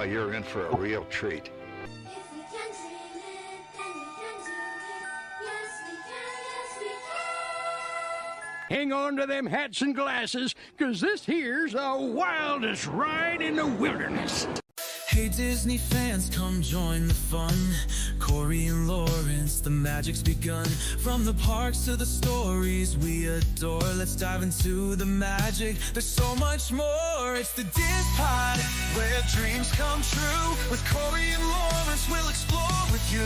You're in for a real treat. If we can dream it, then we can do it. Yes, we can, yes, we can. Hang on to them hats and glasses, 'cause this here's the wildest ride in the wilderness. Hey Disney fans, come join the fun. Corey and Lawrence, the magic's begun. From the parks to the stories we adore, let's dive into the magic. There's so much more. It's the DIZPod, where dreams come true. With Corey and Lawrence, we'll explore with you.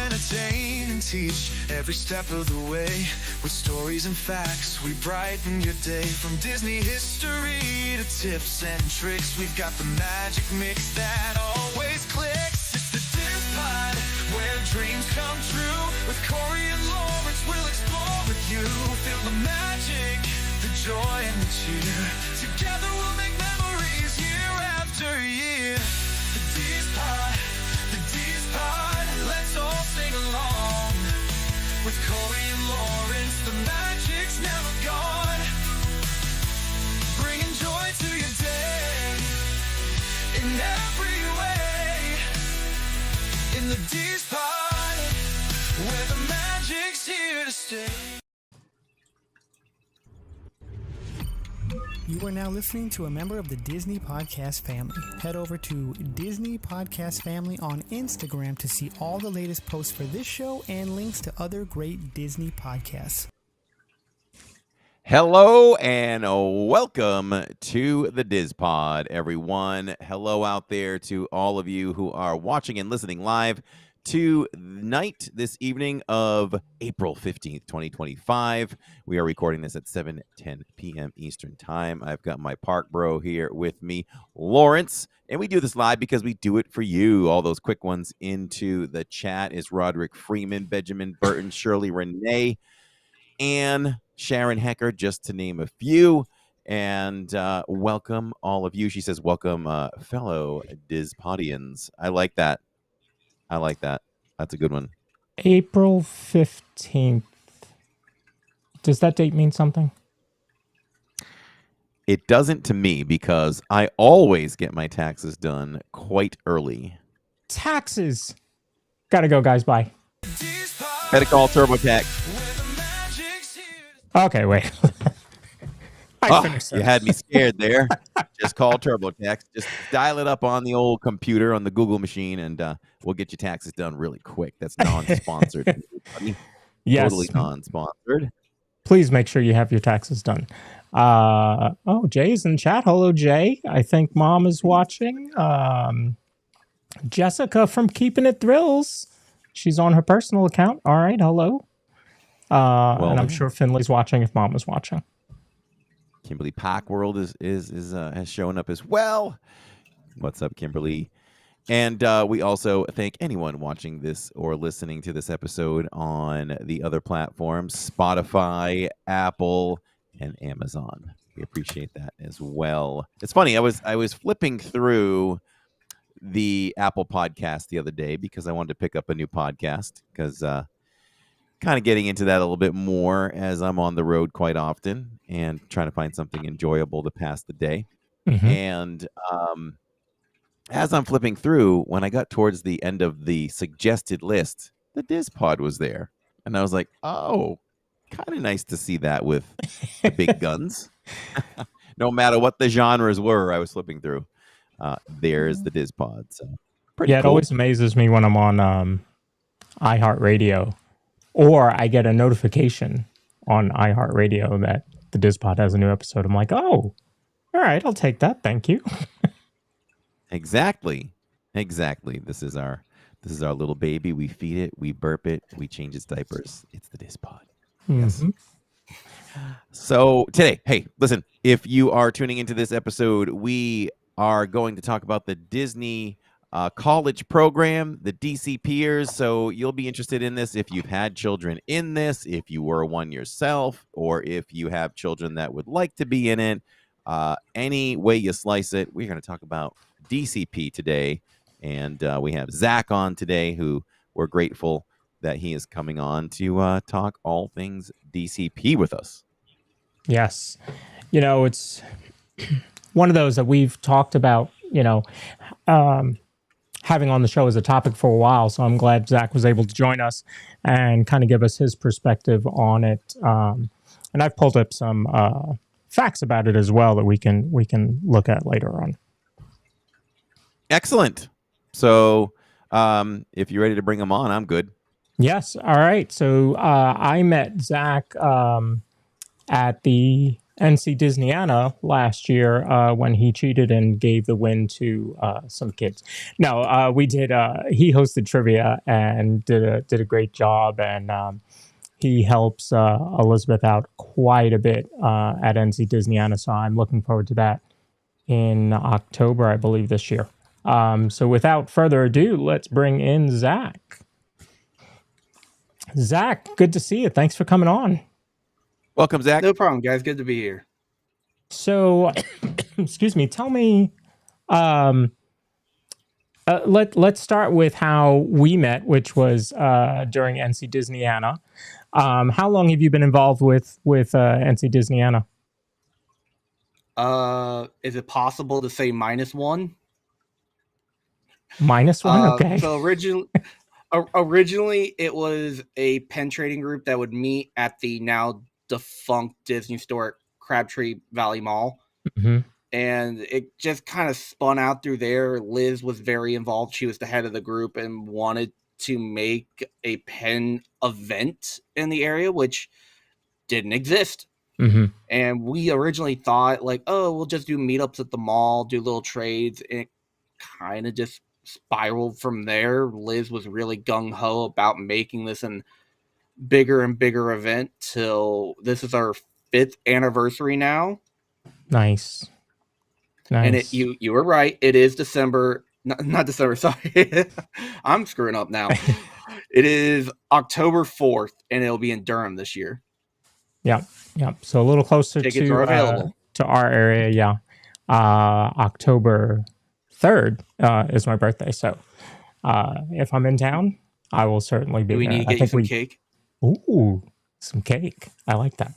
Entertain and teach every step of the way. With stories and facts, we brighten your day. From Disney history to tips and tricks, we've got the magic mix that always clicks. It's the DIZPod, where dreams come true. With Corey and Lawrence, we'll explore with you. Feel the magic, the joy and the cheer. Together we'll make memories year after year. The DIZPod, the DIZPod, let's all sing along. With Corey and Lawrence, the magic's never gone. Bringing joy to your day in every way. In the DIZPod, where the magic's here to stay. You are now listening to a member of the Disney Podcast family. Head over to Disney Podcast Family on Instagram to see all the latest posts for this show and links to other great Disney podcasts. Hello and welcome to the DIZPod, everyone. Hello out there to all of you who are watching and listening live tonight, this evening of April 15th, 2025. We are recording this at 7:10 p.m. Eastern Time. I've got my park bro here with me, Lawrence, and we do this live because we do it for you. All those quick ones into the chat is Roderick Freeman, Benjamin Burton, Shirley Renee, Anne, Sharon Hecker, just to name a few. And welcome all of you. She says, welcome, fellow DIZPodians. I like that. I like that. That's a good one. April 15th. Does that date mean something? It doesn't to me because I always get my taxes done quite early. Taxes. Gotta go, guys. Bye. Better call TurboTax. Okay, wait. I finished you that. had me scared there. Just call TurboTax. Just dial it up on the old computer on the Google machine, and we'll get your taxes done really quick. That's non-sponsored. Everybody. Yes. Totally non-sponsored. Please make sure you have your taxes done. Oh, Jay's in chat. Hello, Jay. I think Mom is watching. Jessica from Keeping It Thrills. She's on her personal account. All right, hello. And I'm sure Finley's watching if Mom is watching. Kimberly Packworld has shown up as well. What's up, Kimberly? And we also thank anyone watching this or listening to this episode on the other platforms, Spotify, Apple, and Amazon. We appreciate that as well. It's funny, I was flipping through the Apple podcast the other day because I wanted to pick up a new podcast because kind of getting into that a little bit more as I'm on the road quite often and trying to find something enjoyable to pass the day. Mm-hmm. And as I'm flipping through, when I got towards the end of the suggested list, the DIZPod was there. And I was like, oh, kind of nice to see that with the big guns. No matter what the genres were, I was flipping through. There's the DIZPod. So pretty Yeah, it cool. always amazes me when I'm on iHeartRadio or I get a notification on iHeartRadio that the DIZPod has a new episode. I'm like, oh, all right, I'll take that. Thank you. Exactly. This is our little baby. We feed it, we burp it, we change its diapers. It's the DIZPod. Yes. So today, hey, listen, if you are tuning into this episode, we are going to talk about the Disney college program, the DCPers. So you'll be interested in this if you've had children in this, if you were one yourself, or if you have children that would like to be in it. Any way you slice it, we're going to talk about DCP today. And we have Zac on today, who we're grateful that he is coming on to talk all things DCP with us. Yes. You know, it's one of those that we've talked about having on the show as a topic for a while. So I'm glad Zach was able to join us and kind of give us his perspective on it. And I've pulled up some facts about it as well that we can look at later on. Excellent. So if you're ready to bring them on, I'm good. Yes. All right. So I met Zach at the NC Disneyana last year when he cheated and gave the win to some kids. No, we did. He hosted trivia and did a great job, and he helps Elizabeth out quite a bit at NC Disneyana. So I'm looking forward to that in October, I believe, this year. So without further ado, let's bring in Zach. Zach, good to see you. Thanks for coming on. Welcome, Zach. No problem, guys. Good to be here. So, excuse me. Tell me. Let's start with how we met, which was during NC Disneyana. How long have you been involved with NC Disneyana? Is it possible to say -1? -1, okay. So originally, it was a pen trading group that would meet at the now defunct Disney store at Crabtree Valley Mall. Mm-hmm. And it just kind of spun out through there. Liz was very involved. She was the head of the group and wanted to make a pen event in the area, which didn't exist. Mm-hmm. And we originally thought, like, oh, we'll just do meetups at the mall, do little trades. And it kind of just spiraled from there. Liz was really gung-ho about making this an bigger and bigger event till this is our 5th anniversary now. Nice. And you were right. It is December. Not December. Sorry. I'm screwing up now. It is October 4th, and it'll be in Durham this year. Yeah. So a little closer Tickets are available to our area. Yeah. October 3rd is my birthday. So if I'm in town, I will certainly be Do we there. need to get you some cake? Ooh, some cake. I like that.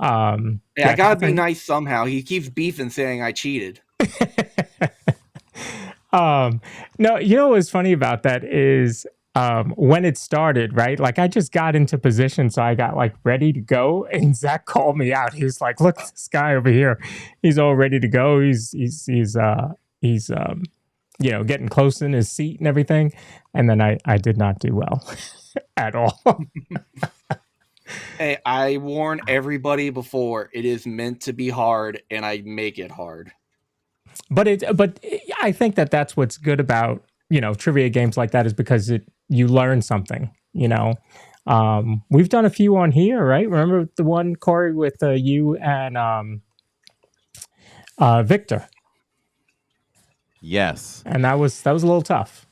I gotta be nice somehow. He keeps beefing, saying I cheated. No, you know what's funny about that is when it started, right? Like I just got into position, so I got like ready to go, and Zach called me out. He's like, "Look, this guy over here. He's all ready to go. He's getting close in his seat and everything." And then I did not do well at all. Hey, I warn everybody before, it is meant to be hard, and I make it hard. But I think that's what's good about trivia games like that, is because you learn something. We've done a few on here, right? Remember the one, Corey, with you and Victor? Yes. And that was a little tough.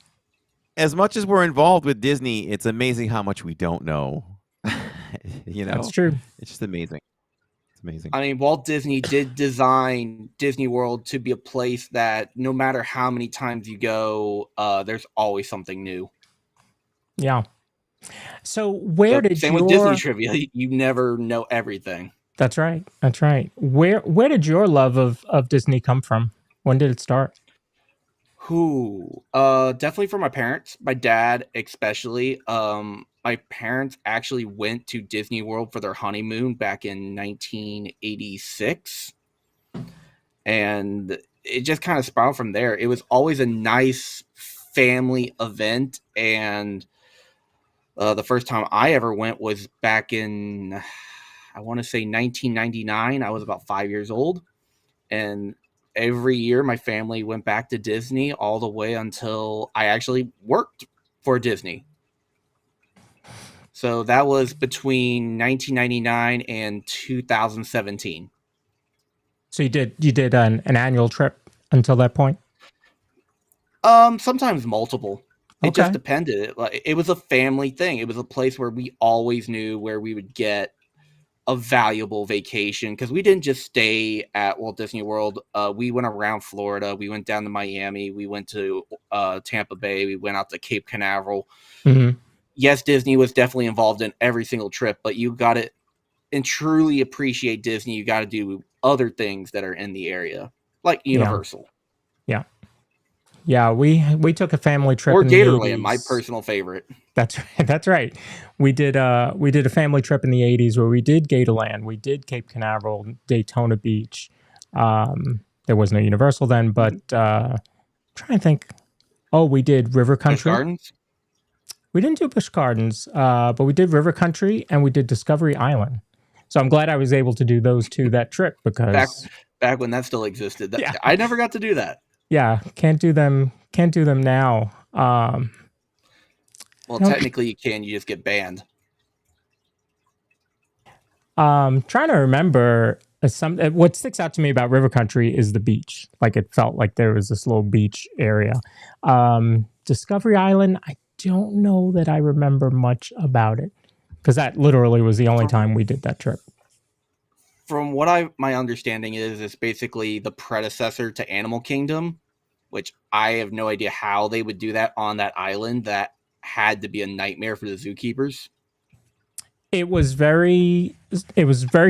As much as we're involved with Disney, it's amazing how much we don't know. That's true. It's just amazing. It's amazing. I mean, Walt Disney did design Disney World to be a place that no matter how many times you go, there's always something new. Yeah. So same with Disney trivia, you never know everything. That's right. Where did your love of Disney come from? When did it start? Definitely from my parents, my dad especially. My parents actually went to Disney World for their honeymoon back in 1986. And it just kind of spiraled from there. It was always a nice family event. And the first time I ever went was back in, I want to say 1999. I was about 5 years old. And every year my family went back to Disney all the way until I actually worked for Disney. So that was between 1999 and 2017. So you did an annual trip until that point? Sometimes multiple. It Okay. just depended. It was a family thing. It was a place where we always knew where we would get a valuable vacation, because we didn't just stay at Walt Disney World. We went around Florida. We went down to Miami. We went to Tampa Bay. We went out to Cape Canaveral. Mm-hmm. Yes, Disney was definitely involved in every single trip, but you got to, and truly appreciate Disney, you got to do other things that are in the area. like Universal Yeah. Yeah, we took a family trip or in Gatorland, the my 80s. personal favorite. That's right. That's right. We did a family trip in the 80s where we did Gatorland, we did Cape Canaveral, Daytona Beach. There was no Universal then, but trying to think. Oh, we did River Busch Country. Gardens. We didn't do Busch Gardens, but we did River Country and we did Discovery Island. So I'm glad I was able to do those two that trip because Back when that still existed. Yeah. I never got to do that. yeah, can't do them now. Well, Nope. technically you can. You just get banned. Trying to remember what sticks out to me about River Country is the beach. Like it felt like there was this little beach area. Discovery Island, I don't know that I remember much about it because that literally was the only time we did that trip. From what my understanding is, it's basically the predecessor to Animal Kingdom, which I have no idea how they would do that on that island. That had to be a nightmare for the zookeepers. It was very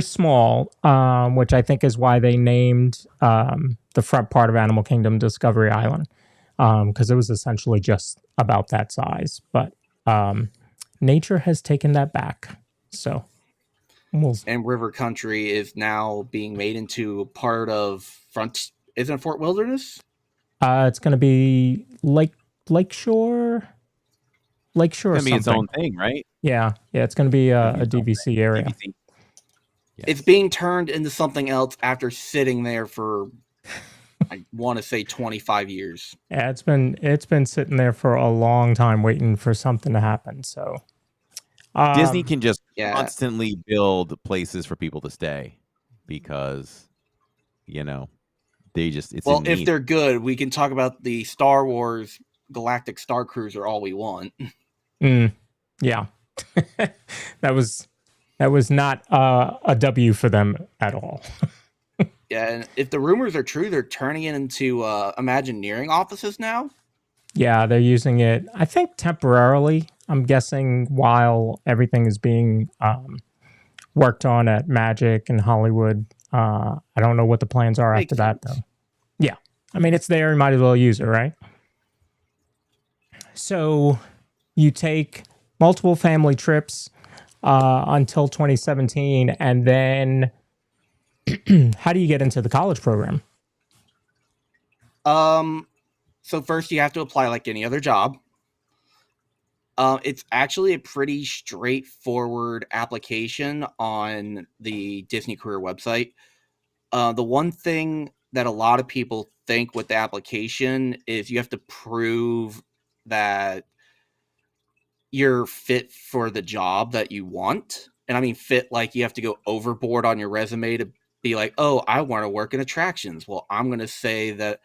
small, which I think is why they named the front part of Animal Kingdom Discovery Island, because it was essentially just about that size. But nature has taken that back. So, and River Country is now being made into part of Isn't it Fort Wilderness? It's going to be Lakeshore. It's gonna be its something. own thing, right? Yeah, it's going to be a DVC area. DVC. Yes. It's being turned into something else after sitting there for, I want to say, 25 years. Yeah, it's been sitting there for a long time waiting for something to happen. So Disney can just Yeah. constantly build places for people to stay because, they just it's Well, in if need. they're good, we can talk about the Star Wars Galactic Star Cruiser all we want. Yeah, that was not a W for them at all. Yeah, and if the rumors are true, they're turning it into Imagineering offices now. Yeah, they're using it, I think, temporarily. I'm guessing while everything is being worked on at Magic and Hollywood. I don't know what the plans are Makes after that, sense. though. Yeah, I mean, it's there. You might as well use it, right? So you take multiple family trips until 2017, and then how do you get into the college program? So first you have to apply like any other job. It's actually a pretty straightforward application on the Disney Career website. The one thing that a lot of people think with the application is you have to prove that you're fit for the job that you want. And I mean fit like you have to go overboard on your resume to be like, oh, I want to work in attractions. Well, I'm going to say that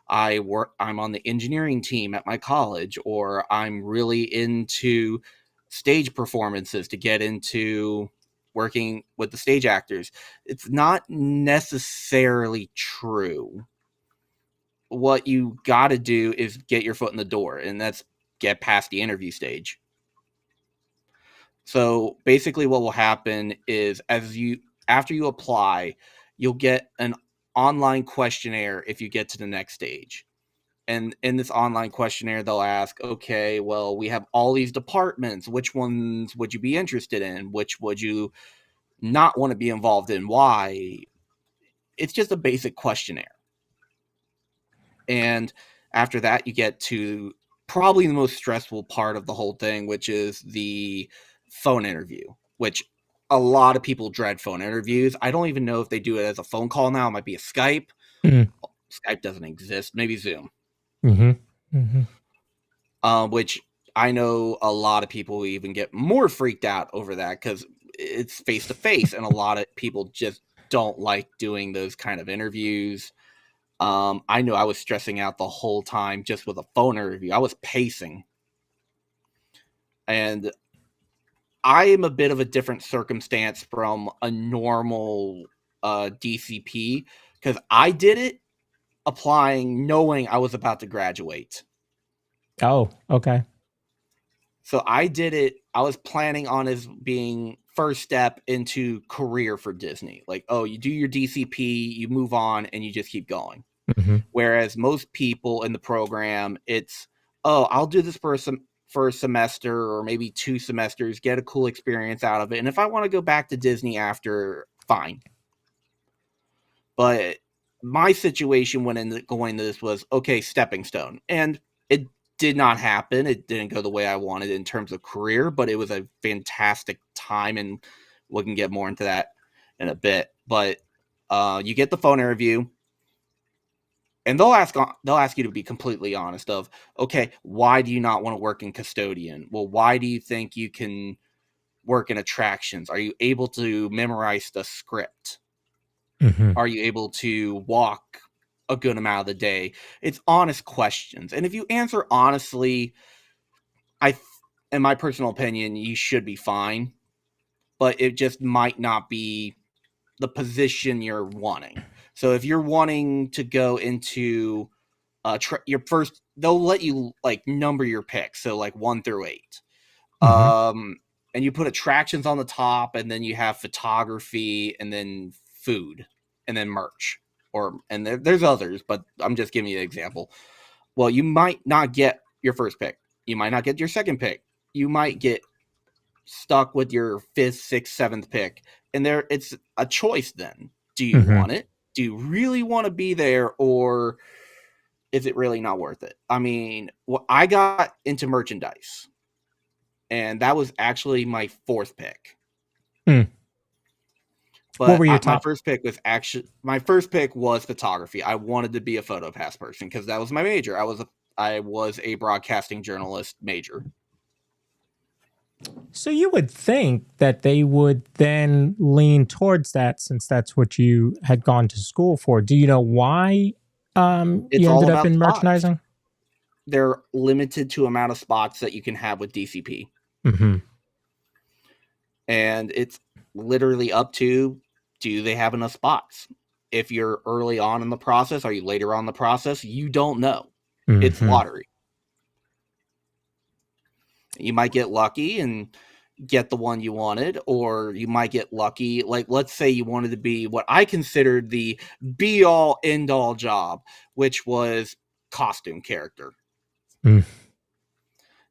I'm on the engineering team at my college, or I'm really into stage performances to get into working with the stage actors. It's not necessarily true. What you got to do is get your foot in the door, and that's get past the interview stage. So basically what will happen is after you apply, you'll get an online questionnaire if you get to the next stage. And in this online questionnaire, they'll ask, okay, well, we have all these departments. Which ones would you be interested in? Which would you not want to be involved in? Why? It's just a basic questionnaire. And after that, you get to probably the most stressful part of the whole thing, which is the phone interview, which a lot of people dread phone interviews. I don't even know if they do it as a phone call now. It might be a Skype. Skype doesn't exist. Maybe Zoom. Which I know a lot of people even get more freaked out over that because it's face to face, and a lot of people just don't like doing those kind of interviews. I know I was stressing out the whole time just with a phone interview. I was pacing. And I am a bit of a different circumstance from a normal DCP because I did it applying knowing I was about to graduate. Oh, okay. So I did it. I was planning on as being first step into career for Disney. Like, oh, you do your DCP, you move on, and you just keep going. Mm-hmm. Whereas most people in the program, it's, oh, I'll do this for a semester or maybe 2 semesters, get a cool experience out of it. And if I want to go back to Disney after, fine. But my situation when going to this was, okay, stepping stone. And it did not happen. It didn't go the way I wanted in terms of career, but it was a fantastic time, and we can get more into that in a bit. But you get the phone interview, and they'll ask you to be completely honest of, okay, why do you not want to work in custodian? Well, why do you think you can work in attractions? Are you able to memorize the script? Mm-hmm. Are you able to walk a good amount of the day? It's honest questions. And if you answer honestly, in my personal opinion, you should be fine. But it just might not be the position you're wanting. So if you're wanting to go into your first, they'll let you like number your picks. So like 1 through 8. Mm-hmm. And you put attractions on the top, and then you have photography, and then food, and then merch, and there's others, but I'm just giving you an example. Well, you might not get your first pick. You might not get your second pick. You might get stuck with your 5th, 6th, 7th pick, and it's a choice. Then, do you Mm-hmm. want it? Do you really want to be there, or is it really not worth it? I mean, I got into merchandise, and that was actually my 4th pick. Mm. But What were your my top? first pick was photography. I wanted to be a photo pass person because that was my major. I was a broadcasting journalist major. So you would think that they would then lean towards that, since that's what you had gone to school for. Do you know why It's you all ended up about in spots. merchandising? They're limited to amount of spots that you can have with DCP. Mm-hmm. And it's literally up to, do they have enough spots? If you're early on in the process, are you later on in the process? You don't know. Mm-hmm. It's lottery. You might get lucky and get the one you wanted, or you might get lucky. Like, let's say you wanted to be what I considered the be-all, end-all job, which was costume character. Mm.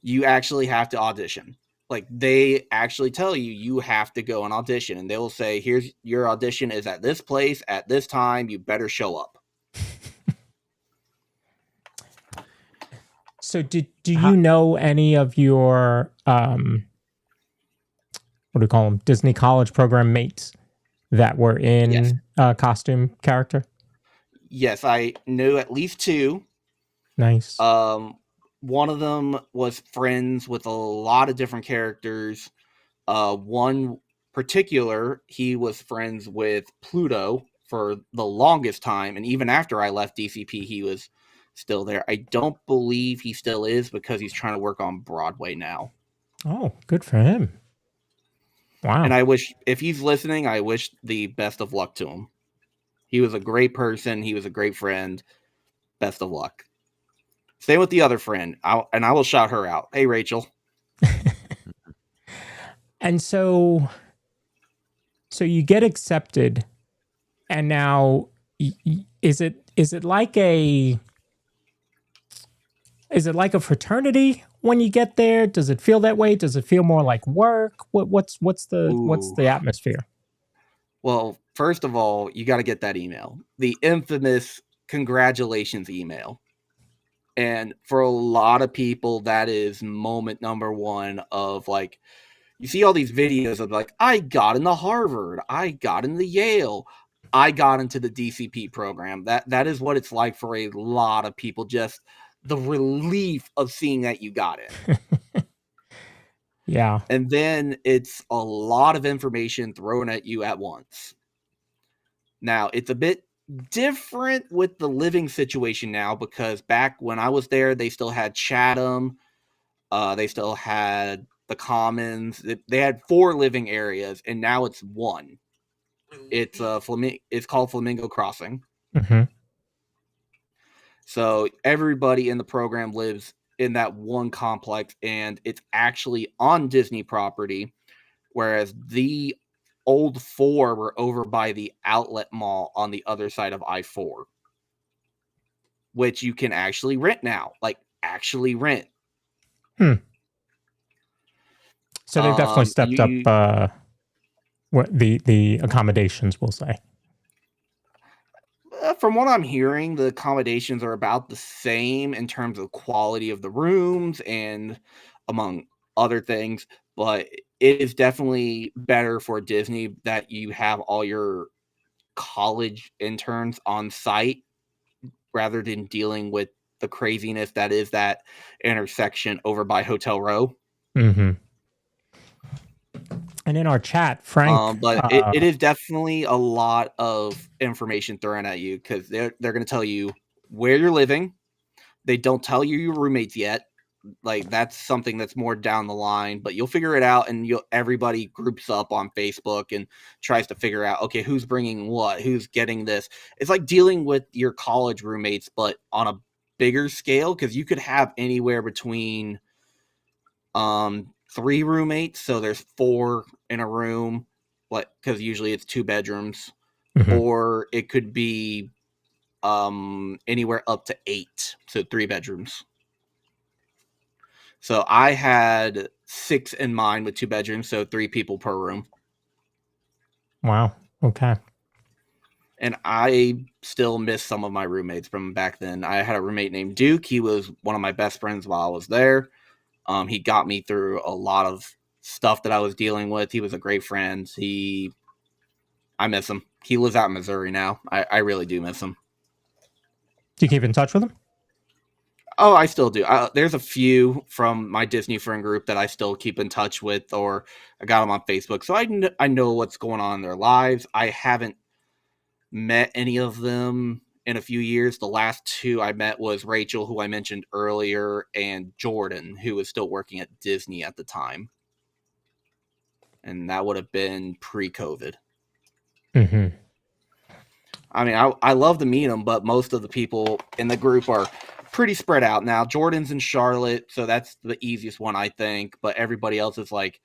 You actually have to audition. Like, they actually tell you, you have to go and audition, and they will say, here's your audition is at this place at this time. You better show up. So do you know any of your what do you call them, Disney College program mates that were in Yes. Costume character? Yes, I knew at least 2. Nice. One of them was friends with a lot of different characters. One particular, he was friends with Pluto for the longest time, and even after I left DCP, he was still there. I don't believe he still is, because he's trying to work on Broadway now. Oh, good for him. Wow. And I wish, if he's listening, I wish the best of luck to him. He was a great person. He was a great friend. Best of luck. Same with the other friend. I will shout her out. Hey, Rachel. And so you get accepted, and now is it like a fraternity when you get there? Does it feel that way? Does it feel more like work? What's the atmosphere? Well, first of all, you got to get that email, the infamous congratulations email. And for a lot of people, that is moment number 1 of, like, you see all these videos of, like, I got into Harvard, I got into Yale, I got into the DCP program. That is what it's like for a lot of people. Just the relief of seeing that you got it. Yeah. And then it's a lot of information thrown at you at once. Now, it's a bit different with the living situation now, because back when I was there, they still had Chatham. They still had the Commons. They had 4 living areas, and now it's 1. It's called Flamingo Crossing. Mm-hmm. So everybody in the program lives in that one complex, and it's actually on Disney property, whereas the old 4 were over by the outlet mall on the other side of I-4. which you can actually rent now, like actually rent. So they've definitely stepped up what the accommodations, we'll say. From what I'm hearing, the accommodations are about the same in terms of quality of the rooms and among other things, but it is definitely better for Disney that you have all your college interns on site rather than dealing with the craziness that is that intersection over by Hotel Row. Mm-hmm. And in our chat, Frank, But it is definitely a lot of information thrown at you because they're going to tell you where you're living. They don't tell you your roommates yet. Like that's something that's more down the line, but you'll figure it out, and everybody groups up on Facebook and tries to figure out, okay, who's bringing what, who's getting this. It's like dealing with your college roommates, but on a bigger scale, because you could have anywhere between 3 roommates, so there's 4 in a room, like because usually it's 2 bedrooms, or it could be anywhere up to 8, so 3 bedrooms. So I had 6 in mine with 2 bedrooms, so 3 people per room. Wow. Okay. And I still miss some of my roommates from back then. I had a roommate named Duke. He was one of my best friends while I was there. He got me through a lot of stuff that I was dealing with. He was a great friend. I miss him. He lives out in Missouri now. I really do miss him. Do you keep in touch with him? Oh, I still do. There's a few from my Disney friend group that I still keep in touch with, or I got them on Facebook. So I know what's going on in their lives. I haven't met any of them in a few years. The last 2 I met was Rachel, who I mentioned earlier, and Jordan, who was still working at Disney at the time. And that would have been pre-COVID. Mm-hmm. I mean, I love to meet them, but most of the people in the group are pretty spread out now. Jordan's in Charlotte, so that's the easiest one, I think. But everybody else is like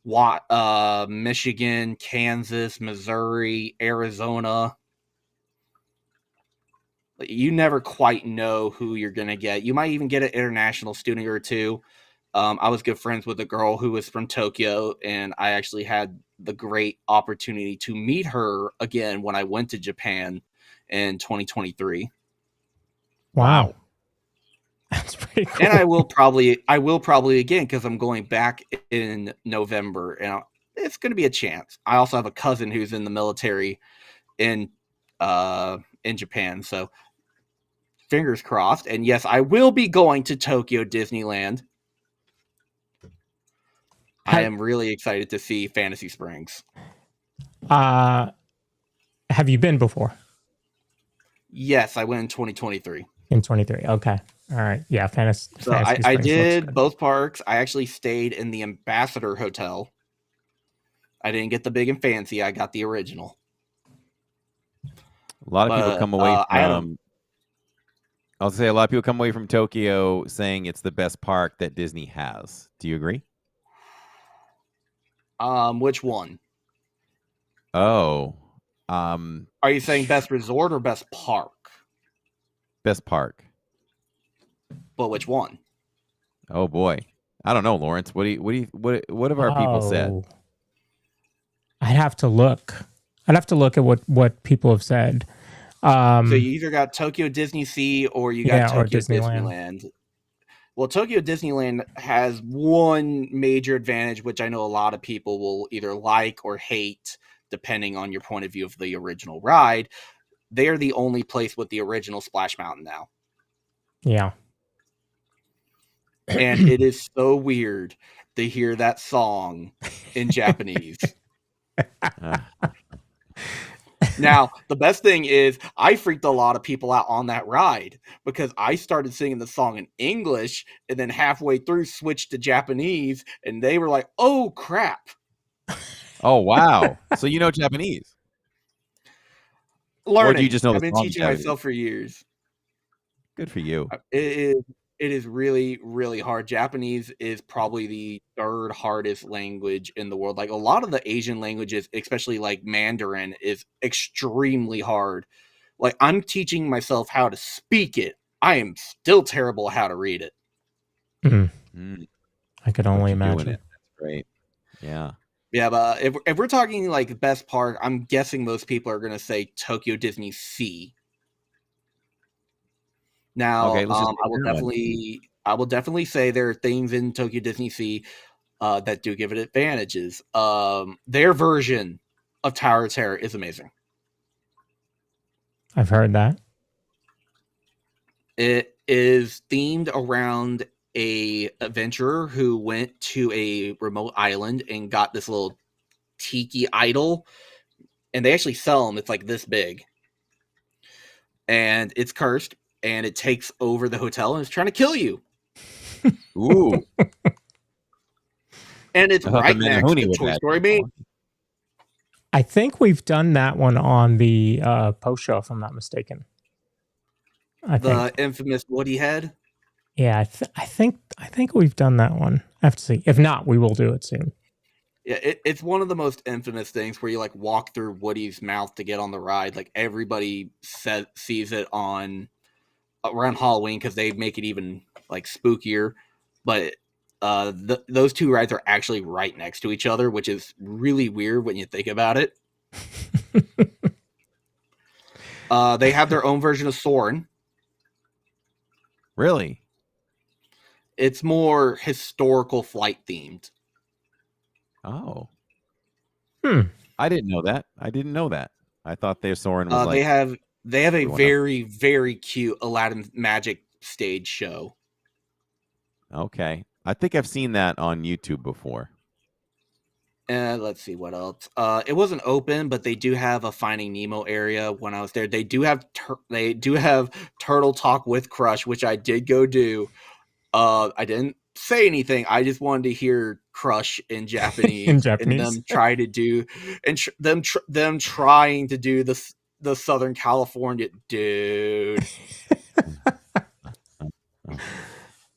Michigan, Kansas, Missouri, Arizona. You never quite know who you're going to get. You might even get an international student or 2. I was good friends with a girl who was from Tokyo, and I actually had the great opportunity to meet her again when I went to Japan in 2023. Wow. That's pretty cool. And I will probably again, because I'm going back in November, and it's going to be a chance. I also have a cousin who's in the military in Japan, so fingers crossed. And yes, I will be going to Tokyo Disneyland. I am really excited to see Fantasy Springs. Have you been before? Yes, I went in 2023. In 23. Okay. All right. Yeah. Fantasy. So I did both parks. I actually stayed in the Ambassador Hotel. I didn't get the big and fancy. I got the original. A lot of people come away from. I'll say a lot of people come away from Tokyo saying it's the best park that Disney has. Do you agree? Which one? Oh. Are you saying best resort or best park? Best park. But which one? Oh boy. I don't know, Lawrence. What have our people said? I'd have to look. I'd have to look at what people have said. So you either got Tokyo Disney Sea or you got Tokyo Disneyland. Well, Tokyo Disneyland has one major advantage, which I know a lot of people will either like or hate, depending on your point of view of the original ride. They are the only place with the original Splash Mountain now. Yeah. And it is so weird to hear that song in Japanese. Now, the best thing is I freaked a lot of people out on that ride because I started singing the song in English and then halfway through switched to Japanese, and they were like, oh, crap. Oh, wow. So you know Japanese? Learning. Or do you just know I've been teaching myself for years. Good for you. It is really, really hard. Japanese is probably the 3rd hardest language in the world. Like a lot of the Asian languages, especially like Mandarin, is extremely hard. Like, I'm teaching myself how to speak it. I am still terrible how to read it. I could only imagine. That's great. Yeah. Yeah, but if we're talking like best park, I'm guessing most people are going to say Tokyo Disney Sea. Now, Okay, let's just I will definitely say there are things in Tokyo Disney Sea that do give it advantages. Their version of Tower of Terror is amazing. I've heard that. It is themed around a adventurer who went to a remote island and got this little tiki idol, and they actually sell them. It's like this big, and it's cursed, and it takes over the hotel and it's trying to kill you. Ooh. And it's I thought right the next Manahuni to was Toy bad Story before. Main. I think we've done that one on the post show, if I'm not mistaken. I The think. infamous Woody head. Yeah, I think we've done that one. I have to see. If not, we will do it soon. Yeah, it's one of the most infamous things where you like walk through Woody's mouth to get on the ride. Like everybody sees it on around Halloween because they make it even like spookier. But those two rides are actually right next to each other, which is really weird when you think about it. They have their own version of Soarin'. Really? It's more historical flight themed. Oh. Hmm. I didn't know that. I thought their Soarin' was like They have a everyone else. very, very cute Aladdin Magic stage show. Okay. I think I've seen that on YouTube before. Let's see what else. It wasn't open, but they do have a Finding Nemo area. When I was there, they do have Turtle Talk with Crush, which I did go do. I didn't say anything. I just wanted to hear Crush in Japanese, In Japanese. and them try to do, and them trying to do the Southern California dude.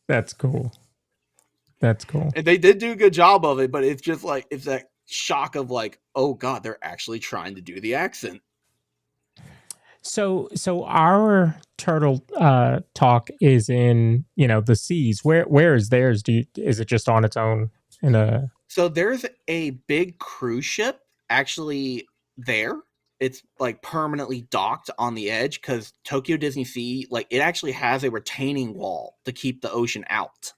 That's cool. That's cool. And they did do a good job of it, but it's just like it's that shock of like, oh god, they're actually trying to do the accent. So our turtle talk is in the seas. Where is theirs? Is it just on its own in a? So there's a big cruise ship actually there. It's like permanently docked on the edge because Tokyo Disney Sea, like it actually has a retaining wall to keep the ocean out.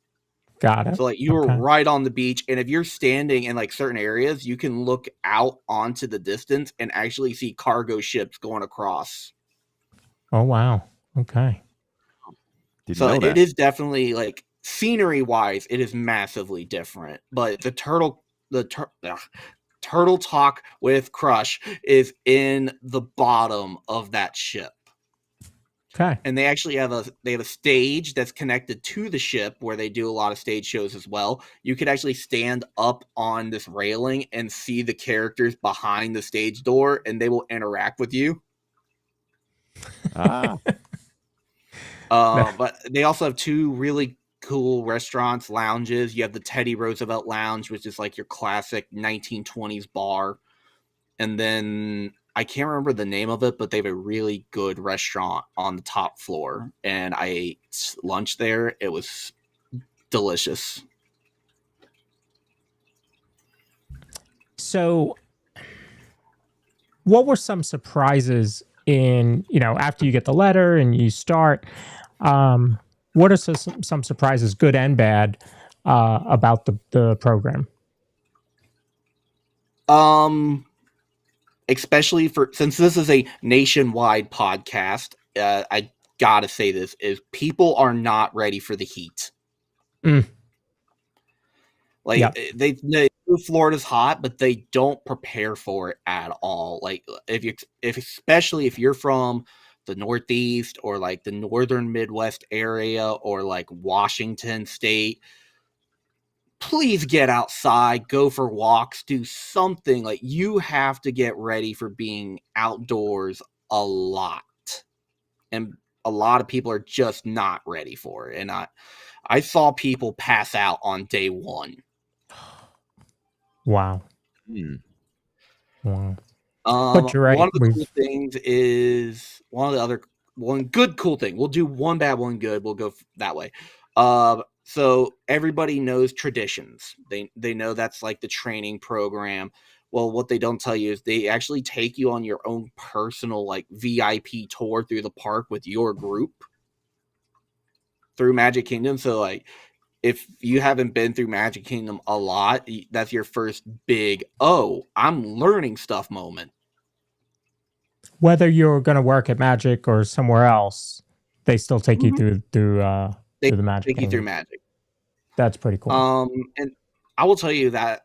Got it. So like you Okay. are right on the beach, and if you're standing in like certain areas, you can look out onto the distance and actually see cargo ships going across. Oh wow. Okay. Didn't So know that. it is definitely like scenery wise, it is massively different. But the Turtle Talk with Crush is in the bottom of that ship. Okay. And they actually have a stage that's connected to the ship where they do a lot of stage shows as well. You could actually stand up on this railing and see the characters behind the stage door, and they will interact with you. Ah. But they also have two really cool restaurants, lounges. You have the Teddy Roosevelt Lounge, which is like your classic 1920s bar. And then I can't remember the name of it, but they have a really good restaurant on the top floor. And I ate lunch there. It was delicious. So, what were some surprises in after you get the letter and you start? What are some surprises, good and bad, about the program? Especially since this is a nationwide podcast, I gotta say this is people are not ready for the heat. Like Yep. they Florida's hot, but they don't prepare for it at all. Like especially if you're from the Northeast or like the Northern Midwest area or like Washington State, please get outside, go for walks, do something. Like you have to get ready for being outdoors a lot. And a lot of people are just not ready for it. And I saw people pass out on day one. Wow. Hmm. Wow. But you're right. One of the cool things is one good cool thing. We'll do one bad, one good. We'll go that way. So everybody knows traditions. They know that's like the training program. Well, what they don't tell you is they actually take you on your own personal like VIP tour through the park with your group through Magic Kingdom. So like if you haven't been through Magic Kingdom a lot, that's your first big, oh, I'm learning stuff moment. Whether you're going to work at Magic or somewhere else, they still take you through the Magic Take you Kingdom. through Magic. That's pretty cool. And I will tell you that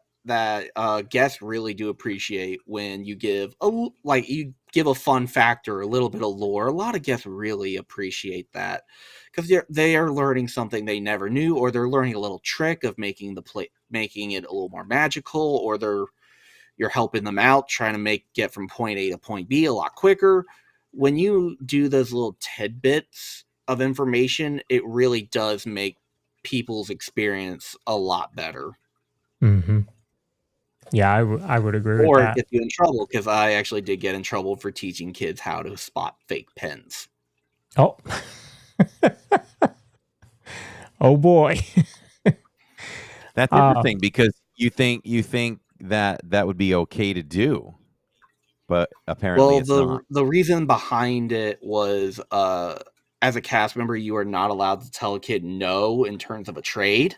guests really do appreciate when you give a fun fact or a little bit of lore. A lot of guests really appreciate that because they are learning something they never knew, or they're learning a little trick of making it a little more magical, or you're helping them out trying to get from point A to point B a lot quicker. When you do those little tidbits of information, it really does make people's experience a lot better. Mm-hmm. Yeah, I would agree with or that. it gets you in trouble, because I actually did get in trouble for teaching kids how to spot fake pens. Oh. Oh boy. That's interesting because you think that would be okay to do, but apparently it's not. The reason behind it was as a cast member, you are not allowed to tell a kid no in terms of a trade.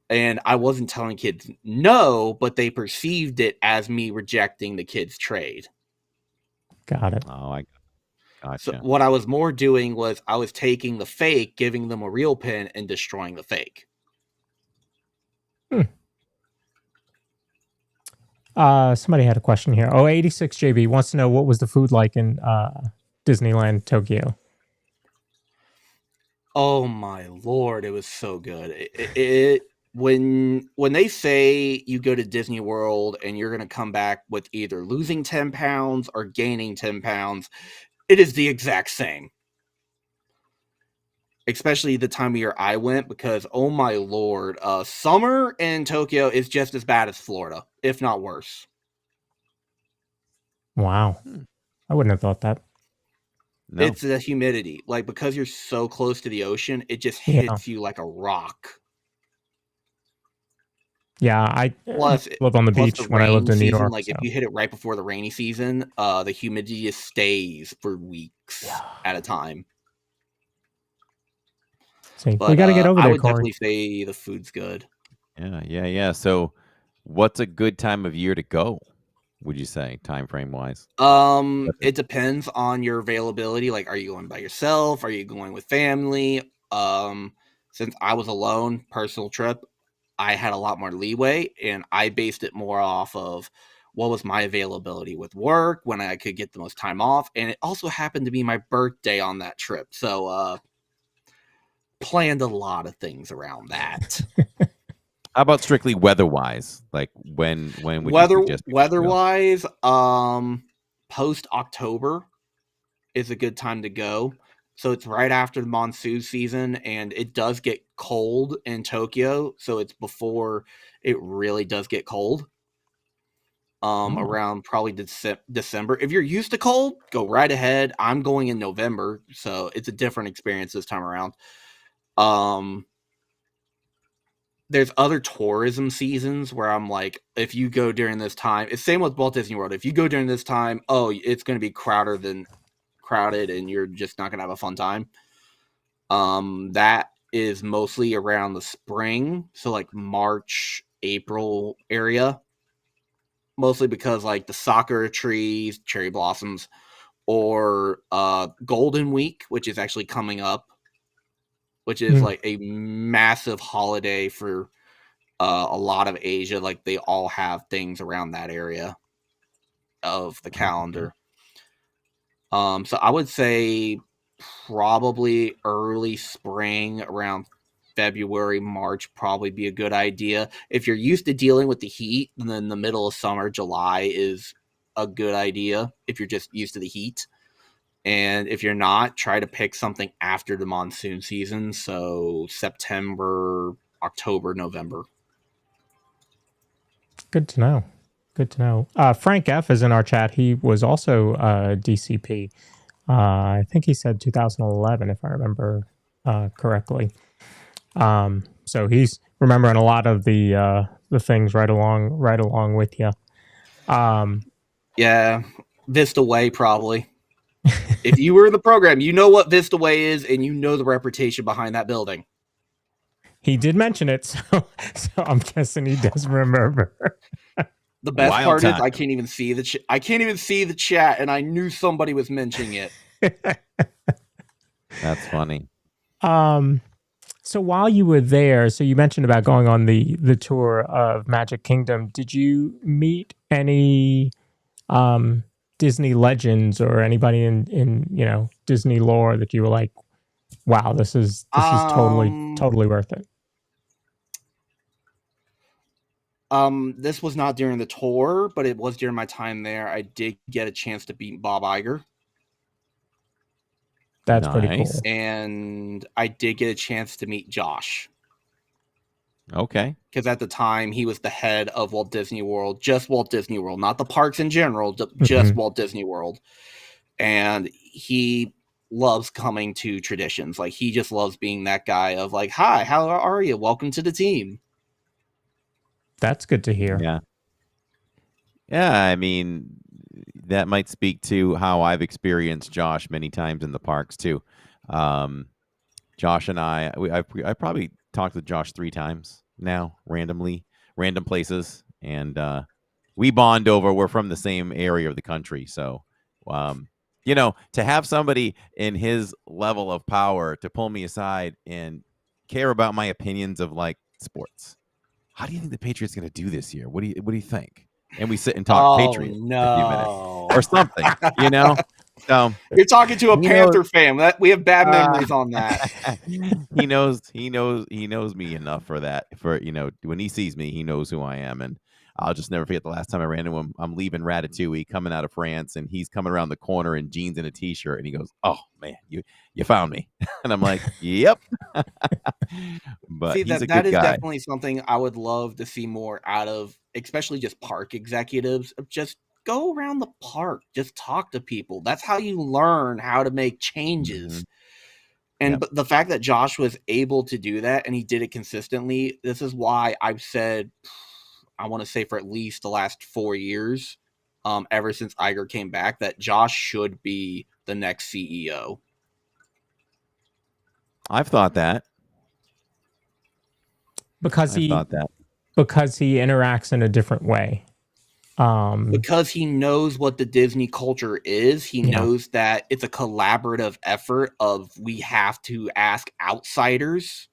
And I wasn't telling kids no, but they perceived it as me rejecting the kid's trade. Got it. Oh, I gotcha. So what I was more doing was I was taking the fake, giving them a real pen, and destroying the fake. Somebody had a question here. 86JB wants to know what was the food like in Disneyland Tokyo. Oh my lord, it was so good. When they say you go to Disney World and you're going to come back with either losing 10 pounds or gaining 10 pounds, it is the exact same. Especially the time of year I went, because oh my lord, summer in Tokyo is just as bad as Florida, if not worse. Wow. I wouldn't have thought that. No. It's the humidity. Like, because you're so close to the ocean, it just hits you like a rock. Yeah, I lived on the beach when I lived in New York. Like, if you hit it right before the rainy season, the humidity just stays for weeks at a time. See, we got to get over there, I would Corey. definitely say the food's good. Yeah. So, what's a good time of year to go? Would you say, time frame wise? It depends on your availability. Like, are you going by yourself? Are you going with family? Since I was alone, personal trip, I had a lot more leeway, and I based it more off of what was my availability with work, when I could get the most time off, and it also happened to be my birthday on that trip, so planned a lot of things around that. How about strictly weather-wise? Like when would you suggest weather-wise, post October is a good time to go. So it's right after the monsoon season, and it does get cold in Tokyo. So it's before it really does get cold. Around probably December. If you're used to cold, go right ahead. I'm going in November, so it's a different experience this time around. There's other tourism seasons where I'm like, if you go during this time, it's same with Walt Disney World. If you go during this time, it's going to be crowded, and you're just not going to have a fun time. That is mostly around the spring, so like March, April area. Mostly because like the sakura trees, cherry blossoms, or Golden Week, which is actually coming up, which is like a massive holiday for a lot of Asia. Like, they all have things around that area of the calendar. So I would say probably early spring, around February, March, probably be a good idea. If you're used to dealing with the heat, then the middle of summer, July is a good idea if you're just used to the heat. And if you're not, try to pick something after the monsoon season. So September, October, November. Good to know. Good to know. Frank F is in our chat. He was also DCP. I think he said 2011, if I remember correctly. So he's remembering a lot of the things right along with you. Yeah, Vista Way probably. If you were in the program, you know what Vista Way is, and you know the reputation behind that building. He did mention it, so I'm guessing he does remember. The best Wild part is time. I can't even see the chat, and I knew somebody was mentioning it. That's funny. So while you were there, so you mentioned about going on the tour of Magic Kingdom. Did you meet any Disney legends or anybody in Disney lore that you were like, wow, this is totally worth it? This was not during the tour, but it was during my time there. I did get a chance to beat Bob Iger. That's pretty cool. Nice. And I did get a chance to meet Josh. Okay. Because at the time, he was the head of Walt Disney World, just Walt Disney World, not the parks in general, just Walt Disney World. And he loves coming to traditions. Like, he just loves being that guy of like, hi, how are you? Welcome to the team. That's good to hear. Yeah. Yeah, I mean, that might speak to how I've experienced Josh many times in the parks too. Josh and I probably talked to Josh 3 times now, random places, and we bond over. We're from the same area of the country, so to have somebody in his level of power to pull me aside and care about my opinions of like sports. How do you think the Patriots are going to do this year? What do you think? And we sit and talk Patriots for a few minutes or something, So you're talking to a Panther fan. We have bad memories on that. He knows me enough for that. For when he sees me, he knows who I am, and I'll just never forget the last time I ran into him. I'm leaving Ratatouille, coming out of France, and he's coming around the corner in jeans and a t-shirt, and he goes, "Oh man, you found me," and I'm like, "Yep." But see, he's a that good is guy. definitely something I would love to see more out of, especially just park executives. Just go around the park, just talk to people. That's how you learn how to make changes. Mhm. And Yep. but the fact that Josh was able to do that and he did it consistently, this is why I've said, I want to say for at least the last 4 years, ever since Iger came back, that Josh should be the next CEO. I've thought that. Because I've thought that. because he interacts in a different way. Because he knows what the Disney culture is. He knows that it's a collaborative effort of we have to ask outsiders.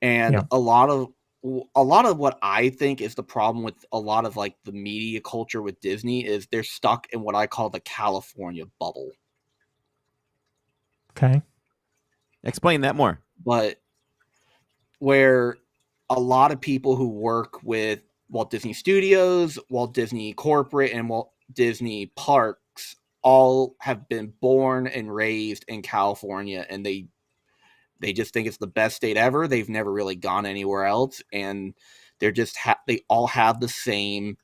And a lot of what I think is the problem with a lot of like the media culture with Disney is they're stuck in what I call the California bubble. Okay. Explain that more. But where a lot of people who work with Walt Disney Studios, Walt Disney Corporate, and Walt Disney Parks all have been born and raised in California, and they just think it's the best state ever. They've never really gone anywhere else, and they're just they all have the same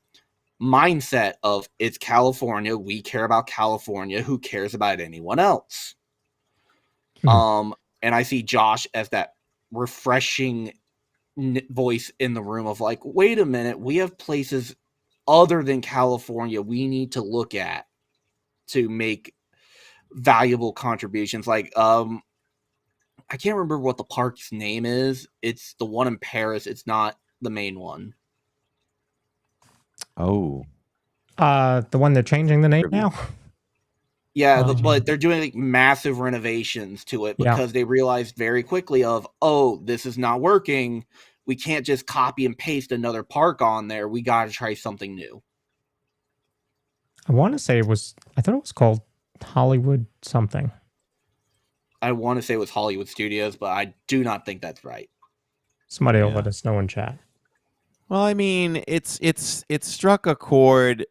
mindset of it's California. We care about California. Who cares about anyone else? And I see Josh as that refreshing voice in the room of like, wait a minute, we have places other than California we need to look at to make valuable contributions. Like, I can't remember what the park's name is. It's the one in Paris. It's not the main one. Oh. The one they're changing the name now? Yeah, but they're doing like massive renovations to it because they realized very quickly of, oh, this is not working. We can't just copy and paste another park on there. We got to try something new. I want to say I thought it was called Hollywood something. I want to say it was Hollywood Studios, but I do not think that's right. Somebody will let us know in chat. Well, I mean, it's struck a chord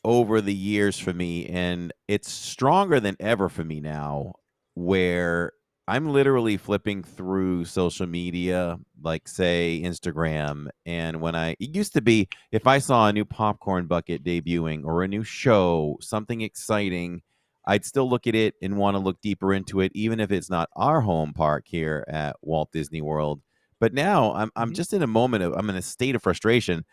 over the years for me, and it's stronger than ever for me now, where I'm literally flipping through social media, like say Instagram, and it used to be if I saw a new popcorn bucket debuting or a new show, something exciting, I'd still look at it and want to look deeper into it, even if it's not our home park here at Walt Disney World. But now I'm just in a moment I'm in a state of frustration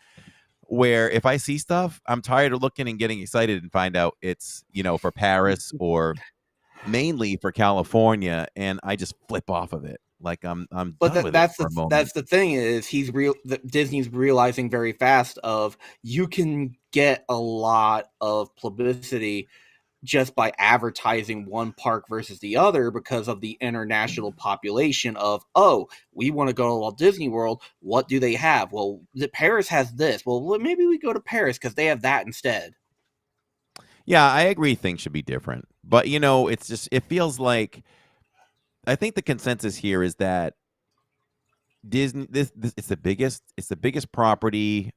where if I see stuff, I'm tired of looking and getting excited and find out it's, for Paris or mainly for California, and I just flip off of it. Like I'm But done with it for a moment. that's the thing is Disney's realizing very fast of you can get a lot of publicity just by advertising one park versus the other because of the international population of, oh, we want to go to Walt Disney World. What do they have? Well, Paris has this. Well, maybe we go to Paris because they have that instead. Yeah, I agree things should be different. But it's just it feels like I think the consensus here is that Disney this it's the biggest property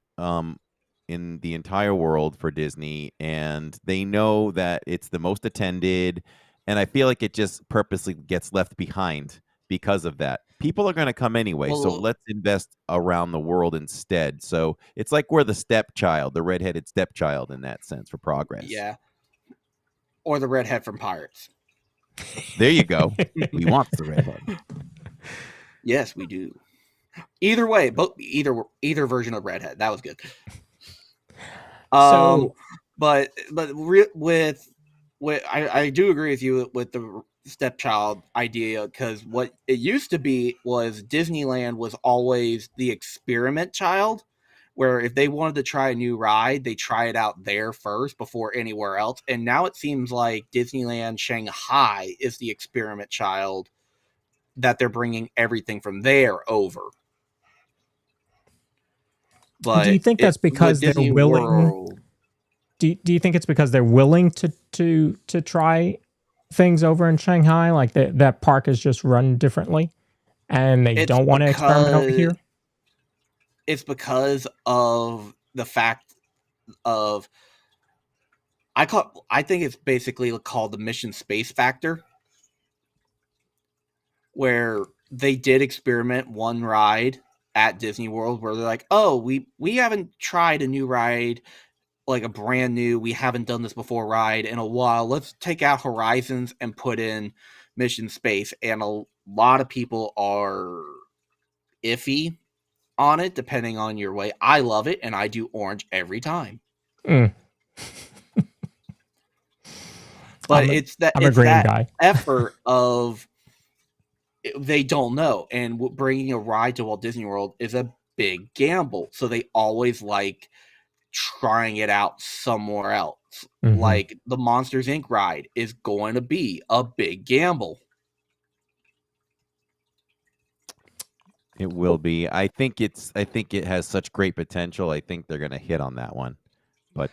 in the entire world for Disney, and they know that it's the most attended, and I feel like it just purposely gets left behind because of that. People are going to come anyway, so let's invest around the world instead. So it's like we're the redheaded stepchild in that sense for progress. Yeah. Or the redhead from Pirates. There you go. We want the redhead. Yes, we do. Either way, either version of redhead. That was good. So- but I do agree with you with the stepchild idea, because what it used to be was Disneyland was always the experiment child, where if they wanted to try a new ride, they try it out there first before anywhere else. And now it seems like Disneyland Shanghai is the experiment child, that they're bringing everything from there over. But do you think that's because they're Disney willing? World, Do you think it's because they're willing to try things over in Shanghai? Like that park is just run differently, and they don't want to experiment over here? It's because of the fact of I think it's basically called the mission space factor, where they did experiment one ride at Disney World where they're like, oh, we haven't tried a new ride, like a brand new, we haven't done this before ride in a while. Let's take out Horizons and put in Mission Space. And a lot of people are iffy on it, depending on your way. I love it, and I do orange every time. Mm. But I'm it's that a green guy. effort of they don't know, and bringing a ride to Walt Disney World is a big gamble. So they always like trying it out somewhere else. Mhm. Like the Monsters Inc. ride is going to be a big gamble. It will be. I think it has such great potential. I think they're going to hit on that one. But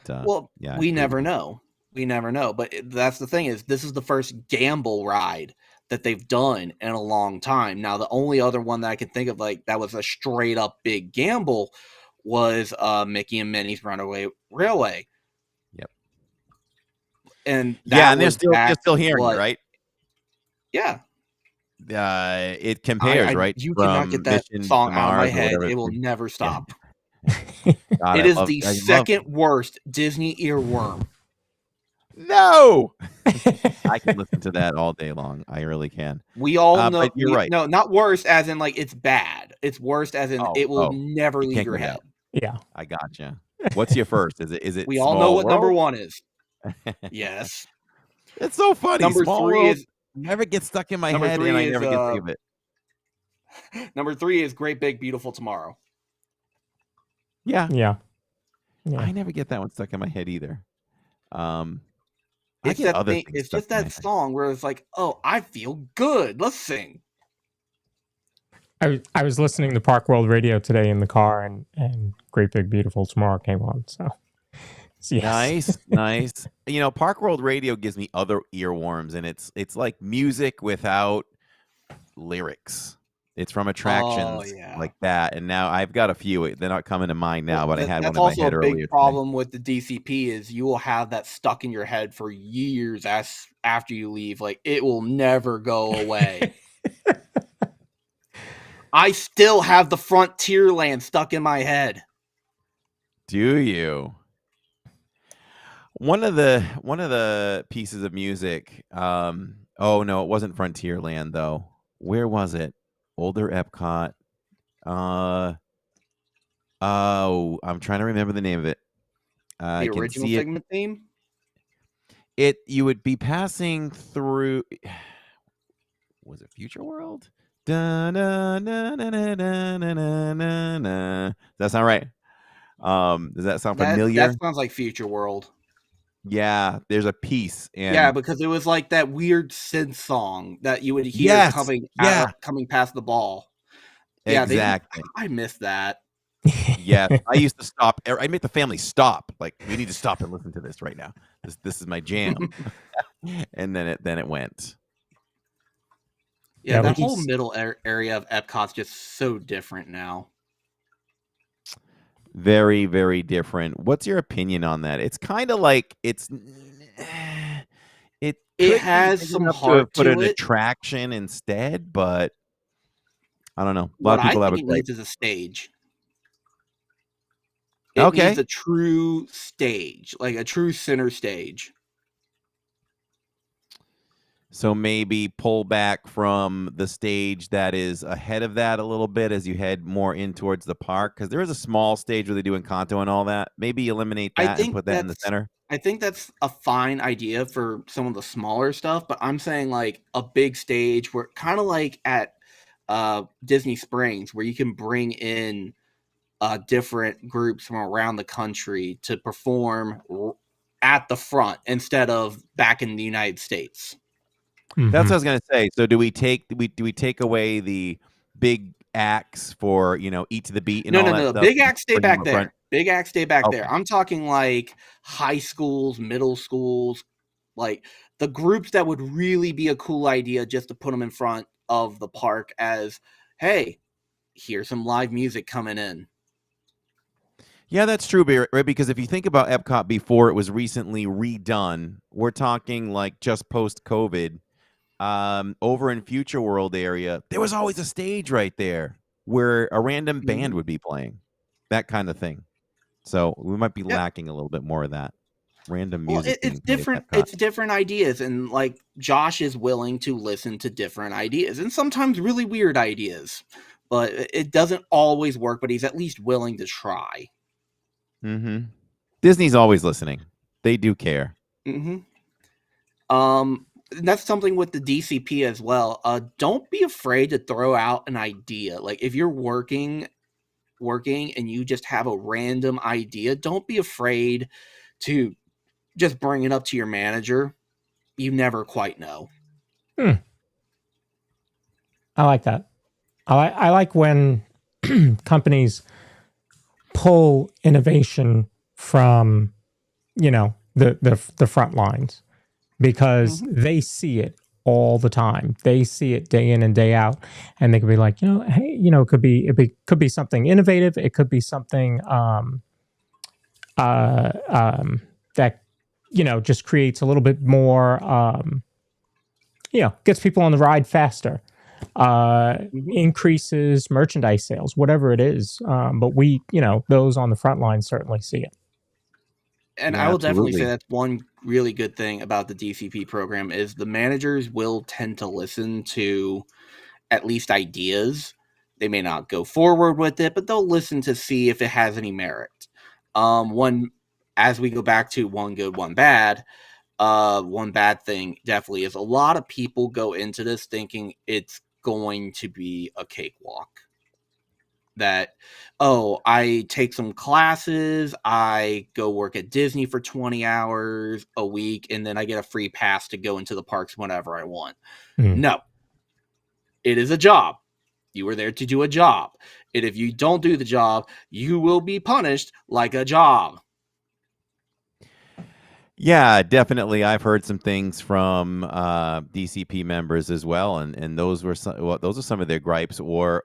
yeah, we never know. We never know. But that's the thing, is this is the first gamble ride that they've done in a long time. Now, the only other one that I can think of like that was a straight up big gamble was Mickey and Minnie's Runaway Railway. Yep. And and they're still hearing it, right? Yeah. It compares, right? You cannot get that Mission song to out of my Mars or head. whatever. It will never stop. God, It is I the love- second worst Disney earworm. No, I can listen to that all day long. I really can. We all know. but you're right. No, not worst as in like it's bad. It's worst as in it will Oh, never you leave can't your get head. out. Yeah. I gotcha. What's your first? Is it? We all know what number World? one is. Yes. It's so funny. Number Small three World is never gets stuck in my number head, three and I is, never get sick of it. number 3 is Great Big Beautiful Tomorrow. Yeah, Yeah. I never get that one stuck in my head either. It's get that other thing, things it's stuck just in my that head. song where it's like, oh, I feel good. Let's sing. I was listening to Park World Radio today in the car, and Great Big Beautiful Tomorrow came on. So yes. Nice. Park World Radio gives me other earworms, and it's like music without lyrics. It's from attractions like that, and now I've got a few. They're not coming to mind now, but I had one in my head That's also a earlier. big problem with the DCP is you will have that stuck in your head for years after you leave. Like it will never go away. I still have the Frontierland stuck in my head. Do you? One of the pieces of music. Oh no, it wasn't Frontierland though. Where was it? Older Epcot. Oh, I'm trying to remember the name of it. I The can original see it. segment theme? You would be passing through. Was it Future World? Da, na, na, na, na, na, na, na, na, na. Does that sound right? Does that sound familiar? That sounds like Future World. Yeah, there's a piece, Yeah, and because it was like that weird synth song that you would hear yes, coming yeah, coming past the ball. Yeah, exactly. I missed that. Yes, I used to stop. I made the family stop. Like, we need to stop and listen to this right now. This is my jam. And then it went. Yeah, Yeah, that we whole used- middle area of Epcot's just so different now. Very, very different. What's your opinion on that? It's kind of like it It could be has big some enough heart put to an it. attraction instead, but I don't know. A lot What of I people have think a it gripe. needs is a stage. It Okay. needs a true stage, like a true center stage. So maybe pull back from the stage that is ahead of that a little bit as you head more in towards the park, because there is a small stage where they do Encanto and all that. Maybe eliminate I that and think put that in the center. I think that's a fine idea for some of the smaller stuff, but I'm saying like a big stage where kind of like at Disney Springs, where you can bring in different groups from around the country to perform at the front instead of back in the United States. That's Mhm. what I was gonna say. So do we take away the big acts for Eat to the Beat and No, all no, that no. stuff? Big acts stay Bring them back up front? there. Big acts stay back Okay. there. I'm talking like high schools, middle schools, like the groups that would really be a cool idea just to put them in front of the park as, hey, here's some live music coming in. Yeah, that's true, right? Because if you think about Epcot before it was recently redone, we're talking like just post-COVID. Over in Future World area, there was always a stage right there where a random band would be playing, that kind of thing. So we might be Yep. lacking a little bit more of that random Well, music it's being played at different. Epcot. It's different ideas, and like Josh is willing to listen to different ideas, and sometimes really weird ideas. But it doesn't always work. But he's at least willing to try. Mm-hmm. Disney's always listening. They do care. Mm-hmm. And that's something with the DCP as well. Don't be afraid to throw out an idea. Like if you're working and you just have a random idea, don't be afraid to just bring it up to your manager. You never quite know. I like that. I like when companies pull innovation from, the front lines, because they see it all the time. They see it day in and day out, and they could be like, hey, it could be something innovative. It could be something that just creates a little bit more, gets people on the ride faster, increases merchandise sales, whatever it is. But we, those on the front line certainly see it. And Yeah, I will definitely absolutely. say that's one really good thing about the DCP program is the managers will tend to listen to at least ideas. They may not go forward with it, but they'll listen to see if it has any merit. As we go back to one good, one bad thing definitely is a lot of people go into this thinking it's going to be a cakewalk. That, I take some classes, I go work at Disney for 20 hours a week, and then I get a free pass to go into the parks whenever I want. No. It is a job. You are there to do a job. And if you don't do the job, you will be punished like a job. Yeah, definitely. I've heard some things from DCP members as well, and those are some of their gripes. Or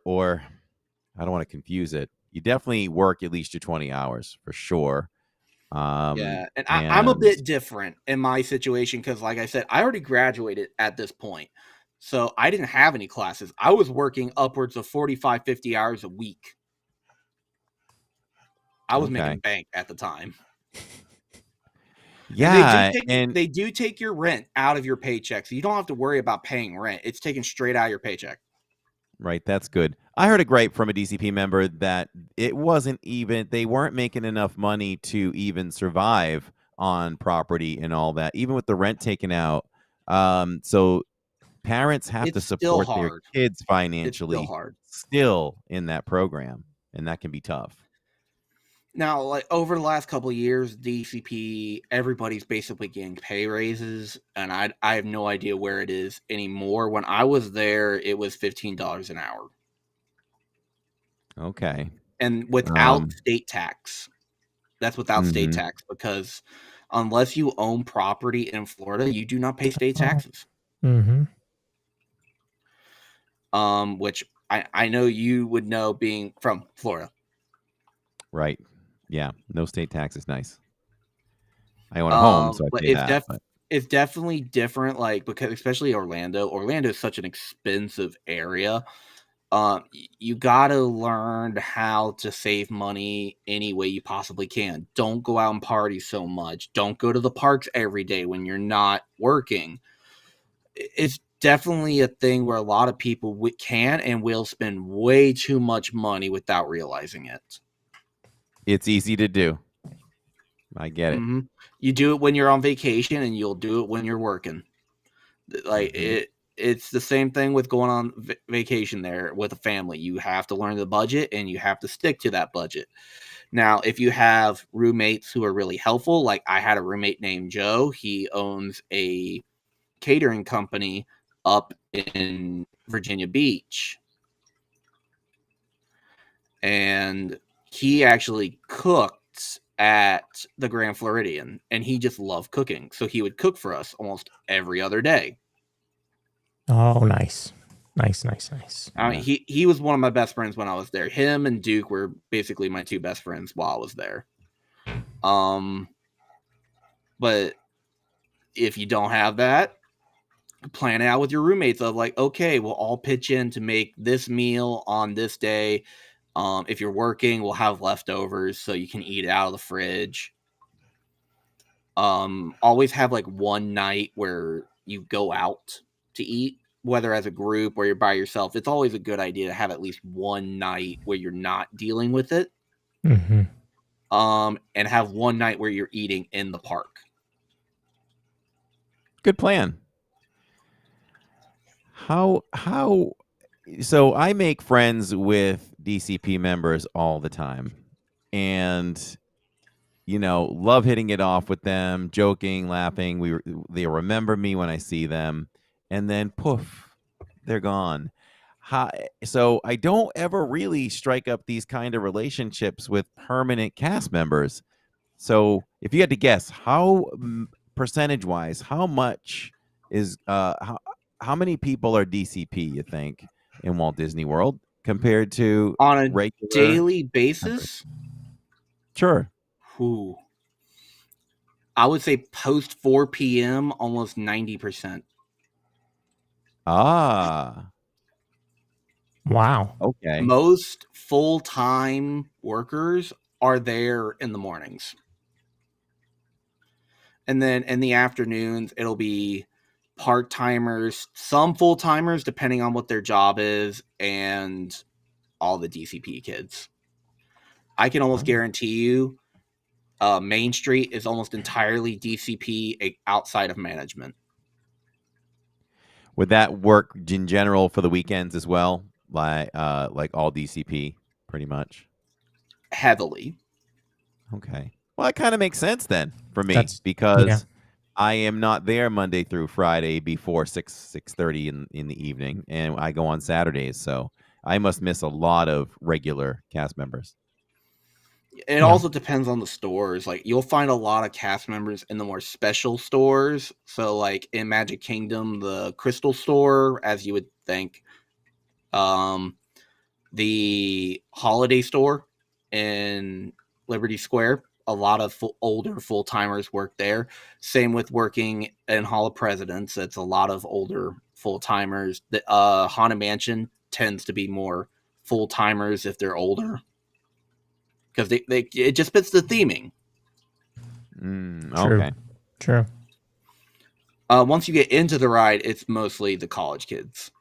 I don't want to confuse it. You definitely work at least your 20 hours for sure. Yeah, and I'm a bit different in my situation because, like I said, I already graduated at this point. So I didn't have any classes. I was working upwards of 45, 50 hours a week. I was making bank at the time. Yeah, They do take your rent out of your paycheck, so you don't have to worry about paying rent. It's taken straight out of your paycheck. right, that's good. I heard a gripe from a DCP member that it wasn't even they weren't making enough money to even survive on property and all that, even with the rent taken out. So parents have to It's still support their hard. kids It's still financially hard. still in that program, and that can be tough. Now, like over the last couple of years, DCP, everybody's basically getting pay raises, and I have no idea where it is anymore. When I was there, it was $15 an hour, Okay. and without state tax. That's without state tax, because unless you own property in Florida, you do not pay state taxes. Mm-hmm. Which I know you would know being from Florida. Right. Yeah. No state tax is nice. I own a home, so I But pay that. it's definitely different, like, because especially Orlando. Orlando is such an expensive area. You gotta learn how to save money any way you possibly can. Don't go out and party so much. Don't go to the parks every day when you're not working. It's definitely a thing where a lot of people can and will spend way too much money without realizing it. It's easy to do. I get it. You do it when you're on vacation, and you'll do it when you're working. Like it's the same thing with going on vacation there with a family. You have to learn the budget, and you have to stick to that budget. Now, if you have roommates who are really helpful, like I had a roommate named Joe. He owns a catering company up in Virginia Beach, and he actually cooked at the Grand Floridian, and he just loved cooking, so he would cook for us almost every other day. Oh, nice. I mean, he was one of my best friends when I was there. Him and Duke were basically my two best friends while I was there. But if you don't have that, plan it out with your roommates of like, okay, we'll all pitch in to make this meal on this day. If you're working, we'll have leftovers so you can eat it out of the fridge. Always have like one night where you go out to eat, whether as a group or you're by yourself. It's always a good idea to have at least one night where you're not dealing with it. Mm-hmm. And have one night where you're eating in the park. Good plan. So I make friends with DCP members all the time, and love hitting it off with them, joking, laughing. They remember me when I see them, and then poof, they're gone. So I don't ever really strike up these kind of relationships with permanent cast members. So if you had to guess, how percentage-wise, how much is how many people are DCP, you think, in Walt Disney World compared to on a regular daily basis? Sure. Ooh. I would say post 4 p.m. almost 90%. Ah. Wow. Okay. Most full-time workers are there in the mornings. And then in the afternoons, it'll be part-timers, some full-timers, depending on what their job is, and all the DCP kids. I can almost guarantee you Main Street is almost entirely DCP outside of management. Would that work in general for the weekends as well? Like all DCP, pretty much? Heavily. Okay. Well, that kind of makes sense then for me, because I am not there Monday through Friday before 6:30 in the evening, and I go on Saturdays, so I must miss a lot of regular cast members. It also depends on the stores. Like, you'll find a lot of cast members in the more special stores. So, like in Magic Kingdom, the Crystal Store, as you would think, the Holiday Store in Liberty Square. a lot of older full-timers work there. Same with working in Hall of Presidents. It's a lot of older full-timers. The Haunted Mansion tends to be more full-timers if they're older. Because it just fits the theming. True. Okay. True. Once you get into the ride, it's mostly the college kids.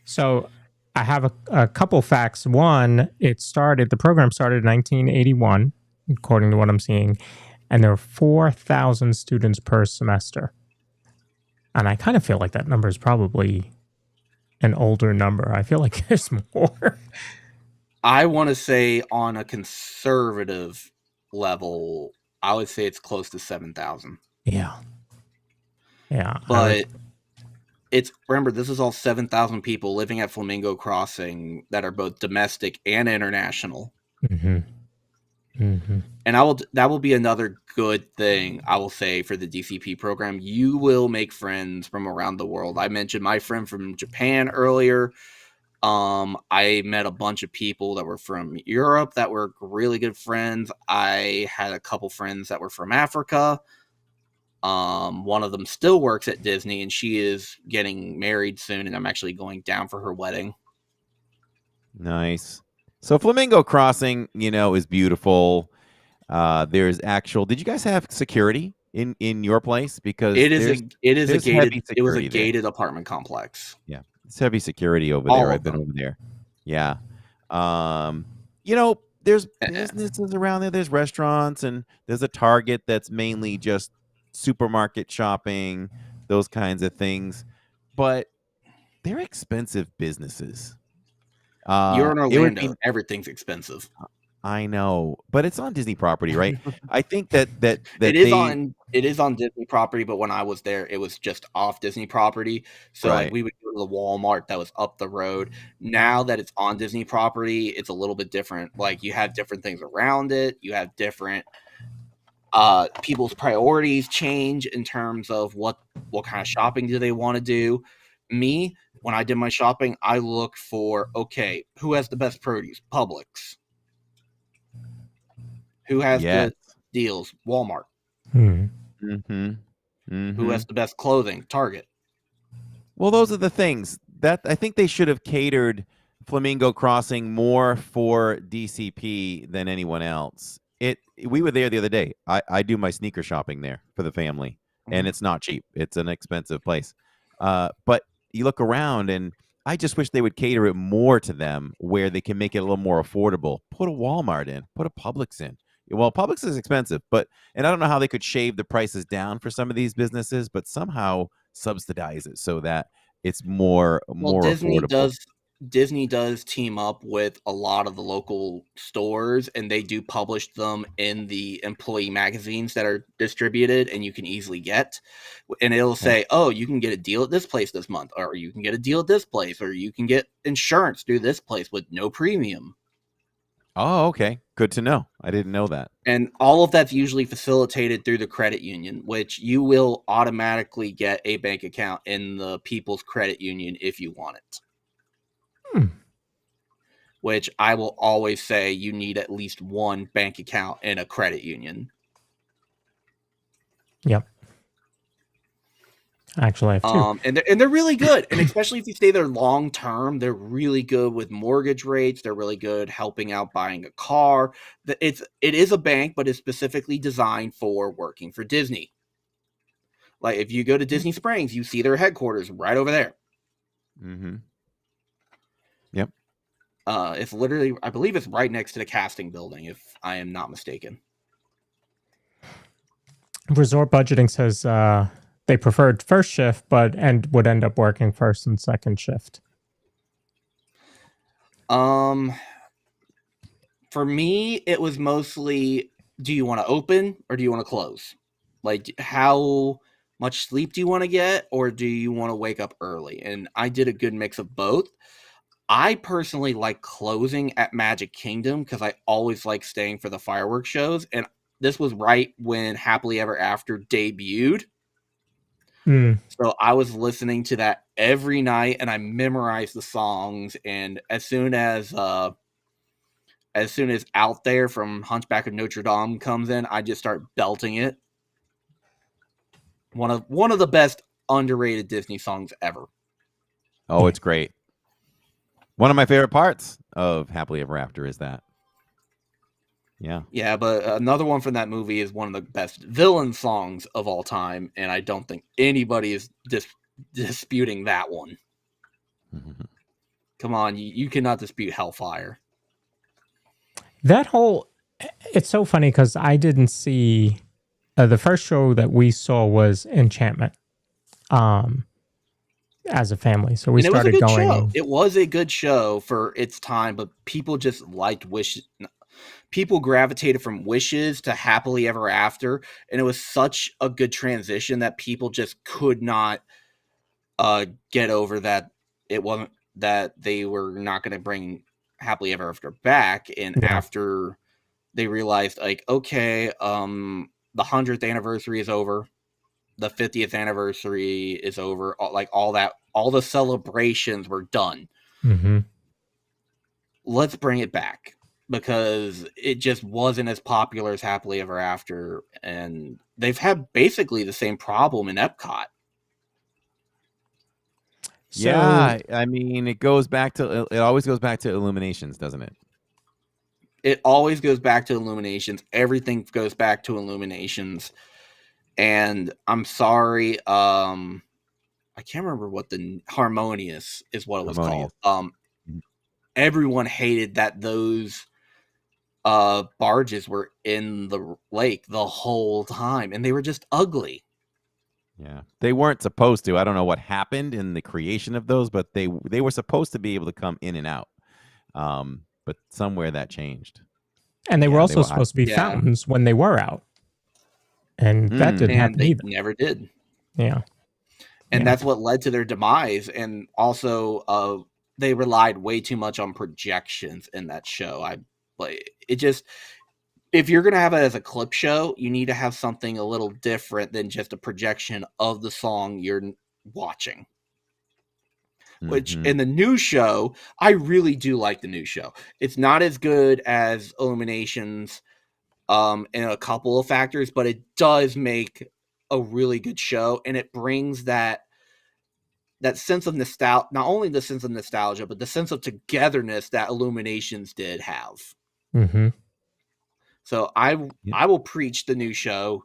So I have a couple facts. One, the program started in 1981, according to what I'm seeing, and there are 4,000 students per semester. And I kind of feel like that number is probably an older number. I feel like there's more. I want to say on a conservative level, I would say it's close to 7,000. Yeah. But remember, this is all 7,000 people living at Flamingo Crossing that are both domestic and international. Mm-hmm. Mm-hmm. And that will be another good thing I will say for the DCP program. You will make friends from around the world. I mentioned my friend from Japan earlier. I met a bunch of people that were from Europe that were really good friends. I had a couple friends that were from Africa. One of them still works at Disney, and she is getting married soon, and I'm actually going down for her wedding. Nice. So Flamingo Crossing, is beautiful. There's did you guys have security in your place? Because it is a gated there. apartment complex. Yeah. It's heavy security over there. I've been over there. Yeah. There's businesses around there. There's restaurants, and there's a Target that's mainly just supermarket shopping, those kinds of things. But they're expensive businesses. You're in Orlando. Everything's expensive. I know, but it's on Disney property, right? I think that it is on Disney property, but when I was there, it was just off Disney property. So right. we would go to the Walmart that was up the road. Now that it's on Disney property, it's a little bit different. Like, you have different things around it. You have different people's priorities change in terms of what kind of shopping do they want to do. Me, when I did my shopping, I look for, okay, who has the best produce? Publix. Who has the deals? Walmart. Mm-hmm. Mm-hmm. Who has the best clothing? Target. Well, those are the things that I think they should have catered Flamingo Crossing more for DCP than anyone else. We were there the other day. I do my sneaker shopping there for the family, and it's not cheap. It's an expensive place. But you look around, and I just wish they would cater it more to them, where they can make it a little more affordable. Put a Walmart in. Put a Publix in. Well, Publix is expensive, and I don't know how they could shave the prices down for some of these businesses, but somehow subsidize it so that it's more affordable. Disney does team up with a lot of the local stores, and they do publish them in the employee magazines that are distributed and you can easily get. And it'll say, oh, you can get a deal at this place this month, or you can get a deal at this place, or you can get insurance through this place with no premium. Oh, okay. Good to know. I didn't know that. And all of that's usually facilitated through the credit union, which you will automatically get a bank account in the People's Credit Union if you want it. Which I will always say you need at least one bank account in a credit union. Yep. Actually, I have two. And they're really good. And especially if you stay there long term, they're really good with mortgage rates. They're really good helping out buying a car. It is a bank, but it's specifically designed for working for Disney. Like, if you go to Disney Springs, you see their headquarters right over there. Mm-hmm. Yep. It's literally, I believe it's right next to the casting building, if I am not mistaken. Resort Budgeting says they preferred first shift, and would end up working first and second shift. For me, it was mostly, do you want to open or do you want to close? Like, how much sleep do you want to get, or do you want to wake up early? And I did a good mix of both. I personally like closing at Magic Kingdom because I always like staying for the fireworks shows. And this was right when Happily Ever After debuted. So I was listening to that every night, and I memorized the songs. And as soon as as soon as Out There from Hunchback of Notre Dame comes in, I just start belting it. One of the best underrated Disney songs ever. Oh, it's great. One of my favorite parts of Happily Ever After is that. Yeah. Yeah, but another one from that movie is one of the best villain songs of all time, and I don't think anybody is disputing that one. Come on, you cannot dispute Hellfire. That whole, it's so funny because I didn't see, the first show that we saw was Enchantment as a family. So we started going. Show. It was a good show for its time, but people just liked people gravitated from Wishes to Happily Ever After, and it was such a good transition that people just could not get over that it wasn't that they were not going to bring Happily Ever After back. And after they realized, like, okay, the 100th anniversary is over, the 50th anniversary is over, all the celebrations were done. Let's bring it back, because it just wasn't as popular as Happily Ever After, and they've had basically the same problem in Epcot. So, yeah, I mean, it always goes back to Illuminations, doesn't it? It always goes back to Illuminations. Everything goes back to Illuminations. And I'm sorry, I can't remember what the Harmonious is what it was called. Everyone hated that those barges were in the lake the whole time, and they were just ugly. Yeah, they weren't supposed to. I don't know what happened in the creation of those, but they were supposed to be able to come in and out. But somewhere that changed. And they were also supposed to be fountains when they were out. And that didn't happen either. They never did. Yeah. And that's what led to their demise. And also, they relied way too much on projections in that show. If you're going to have it as a clip show, you need to have something a little different than just a projection of the song you're watching. Which in the new show, I really do like the new show. It's not as good as Illuminations in a couple of factors, but it does make a really good show, and it brings that sense of nostalgia, not only the sense of nostalgia, but the sense of togetherness that Illuminations did have. So I will preach the new show.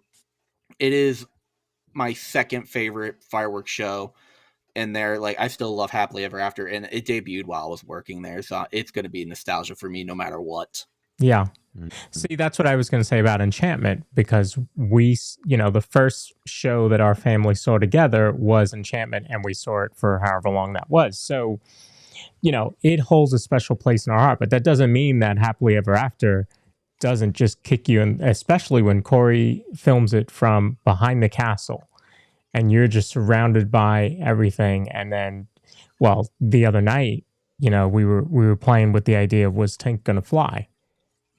It is my second favorite fireworks show. And I still love Happily Ever After, and it debuted while I was working there. So it's going to be nostalgia for me no matter what. Yeah. See, that's what I was going to say about Enchantment, because the first show that our family saw together was Enchantment, and we saw it for however long that was. So, it holds a special place in our heart, but that doesn't mean that Happily Ever After doesn't just kick you in, especially when Corey films it from behind the castle and you're just surrounded by everything. And then, the other night, we were playing with the idea of, was Tink going to fly?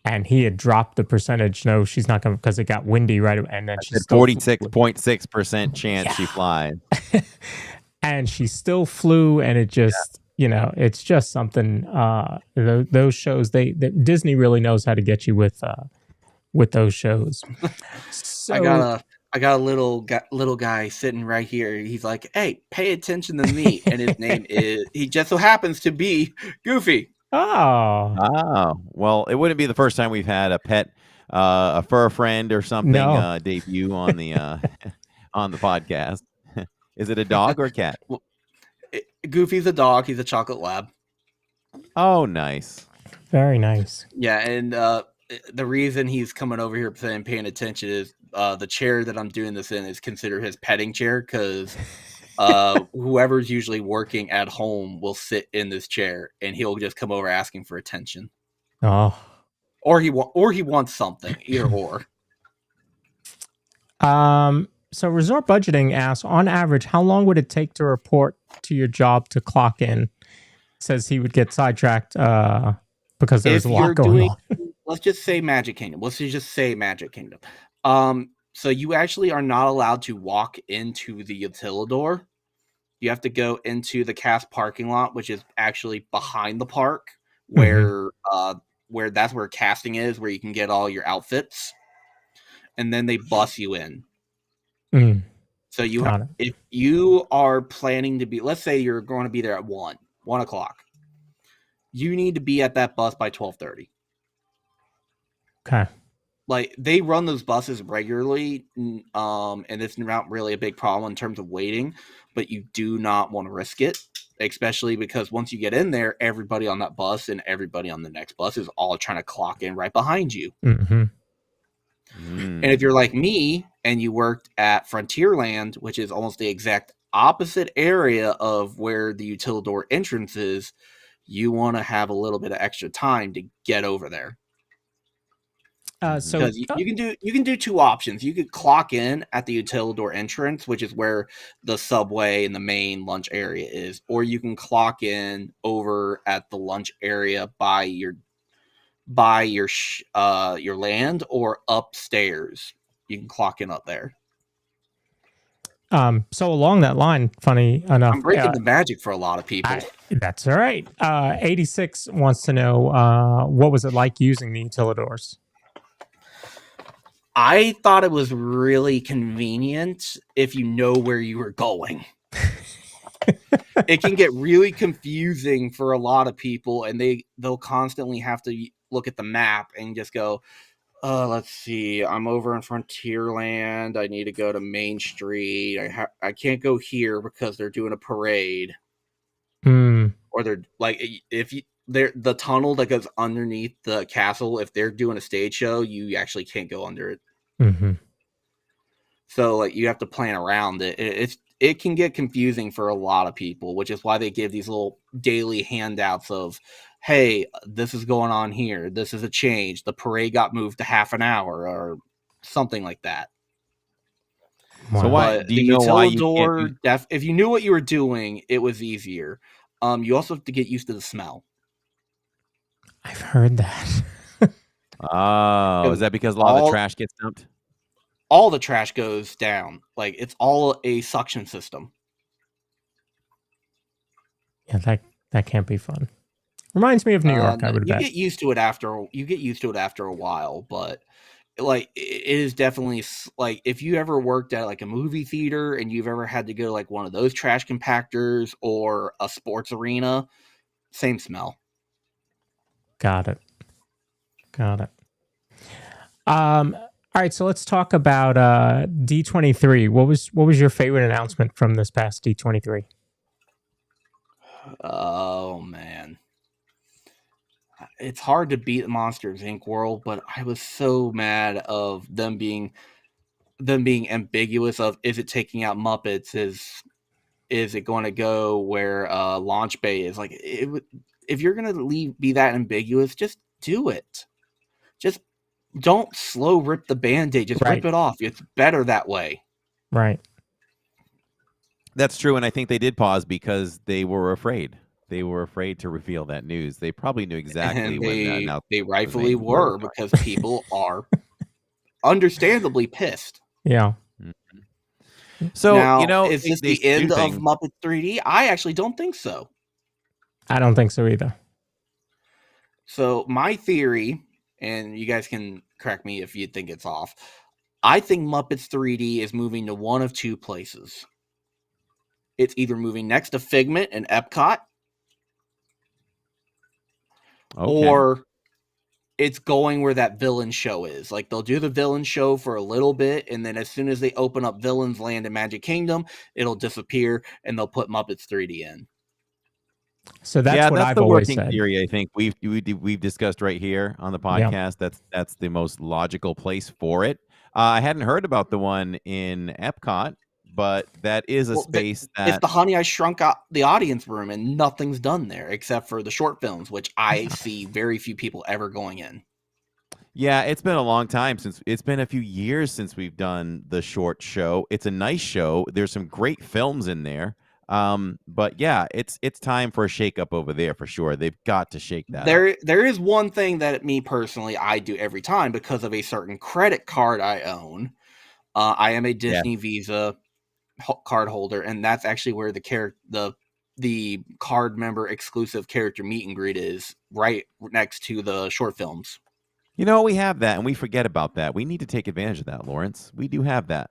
And he had dropped the percentage. No, she's not going to, because it got windy right away. And then she 46.6% chance she flies. And she still flew, and it just, it's just something. Those shows, Disney really knows how to get you with those shows. So, I got a little guy sitting right here. He's like, "Hey, pay attention to me." And his name he just so happens to be Goofy. Oh, well, it wouldn't be the first time we've had a pet, a fur friend or something debut on the on the podcast. Is it a dog or a cat? Goofy's a dog. He's a chocolate lab. Oh, nice. Very nice. Yeah, and the reason he's coming over here and paying attention is the chair that I'm doing this in is considered his petting chair, because whoever's usually working at home will sit in this chair, and he'll just come over asking for attention. Oh, or he wants something, either or. So Resort Budgeting asks, on average, how long would it take to report to your job to clock in? Says he would get sidetracked because there's a lot going on. Let's just say Magic Kingdom. So you actually are not allowed to walk into the Utilidor. You have to go into the cast parking lot, which is actually behind the park, where where that's where casting is, where you can get all your outfits, and then they bus you in. Mm, So got it. if you are planning to be, let's say you're going to be there at 1 o'clock, you need to be at that bus by 12:30. Okay. Like, they run those buses regularly, and it's not really a big problem in terms of waiting, but you do not want to risk it, especially because once you get in there, everybody on that bus and everybody on the next bus is all trying to clock in right behind you. Mm-hmm. And if you're like me and you worked at Frontierland, which is almost the exact opposite area of where the Utilidor entrance is, you want to have a little bit of extra time to get over there. So Because you can do two options. You could clock in at the Utilidor entrance, which is where the subway and the main lunch area is, or you can clock in over at the lunch area by your land, or upstairs. You can clock in up there. So along that line, funny enough, I'm breaking the magic for a lot of people. That's all right. 86 wants to know what was it like using the Utilidors? I thought it was really convenient if you know where you were going. It can get really confusing for a lot of people, and they'll constantly have to look at the map and just go, let's see, I'm over in Frontierland. I need to go to Main Street. I can't go here because they're doing a parade. Or they're like, the tunnel that goes underneath the castle, if they're doing a stage show, you actually can't go under it. Mm-hmm. So like, you have to plan around it. It can get confusing for a lot of people, which is why they give these little daily handouts of, hey, this is going on here. This is a change. The parade got moved to half an hour or something like that. Wow. So why do you know why you can't if you knew what you were doing, it was easier. You also have to get used to the smell. I've heard that. Oh, is that because a lot of the trash gets dumped? All the trash goes down. Like, it's all a suction system. Yeah, that can't be fun. Reminds me of New York, I would bet. You get used to it after a while, but like, it is definitely like, if you ever worked at like a movie theater and you've ever had to go to like one of those trash compactors or a sports arena, same smell. Got it. All right, so let's talk about D23. What was your favorite announcement from this past D23? Oh man, it's hard to beat Monsters Inc. World, but I was so mad of them being ambiguous of, is it taking out Muppets? Is it going to go where Launch Bay is? Like, if you're going to be that ambiguous, just do it. Just don't slow rip the Band-Aid. Just rip it off. It's better that way. Right. That's true, and I think they did pause because they were afraid. They were afraid to reveal that news. They probably knew exactly when they rightfully were, because people are understandably pissed. Yeah. So, now, is this the end of Muppet 3D? I actually don't think so. I don't think so either. So my theory, and you guys can correct me if you think it's off, I think Muppets 3D is moving to one of two places. It's either moving next to Figment and Epcot, or it's going where that villain show is. Like, they'll do the villain show for a little bit, and then as soon as they open up Villain's Land in Magic Kingdom, it'll disappear, and they'll put Muppets 3D in. So that's what I've always said. Theory, I think we've discussed right here on the podcast. Yep. That's the most logical place for it. I hadn't heard about the one in Epcot, but that is a space that it's the Honey I Shrunk the Audience room, and nothing's done there except for the short films, which I see very few people ever going in. Yeah, it's been a long time it's been a few years since we've done the short show. It's a nice show. There's some great films in there. But yeah, it's time for a shakeup over there for sure. They've got to shake that up. There is one thing that me personally I do every time because of a certain credit card I own. I am a Disney Visa card holder, and that's actually where the the card member exclusive character meet and greet is, right next to the short films. You know, we have that, and we forget about that. We need to take advantage of that, Lawrence. We do have that.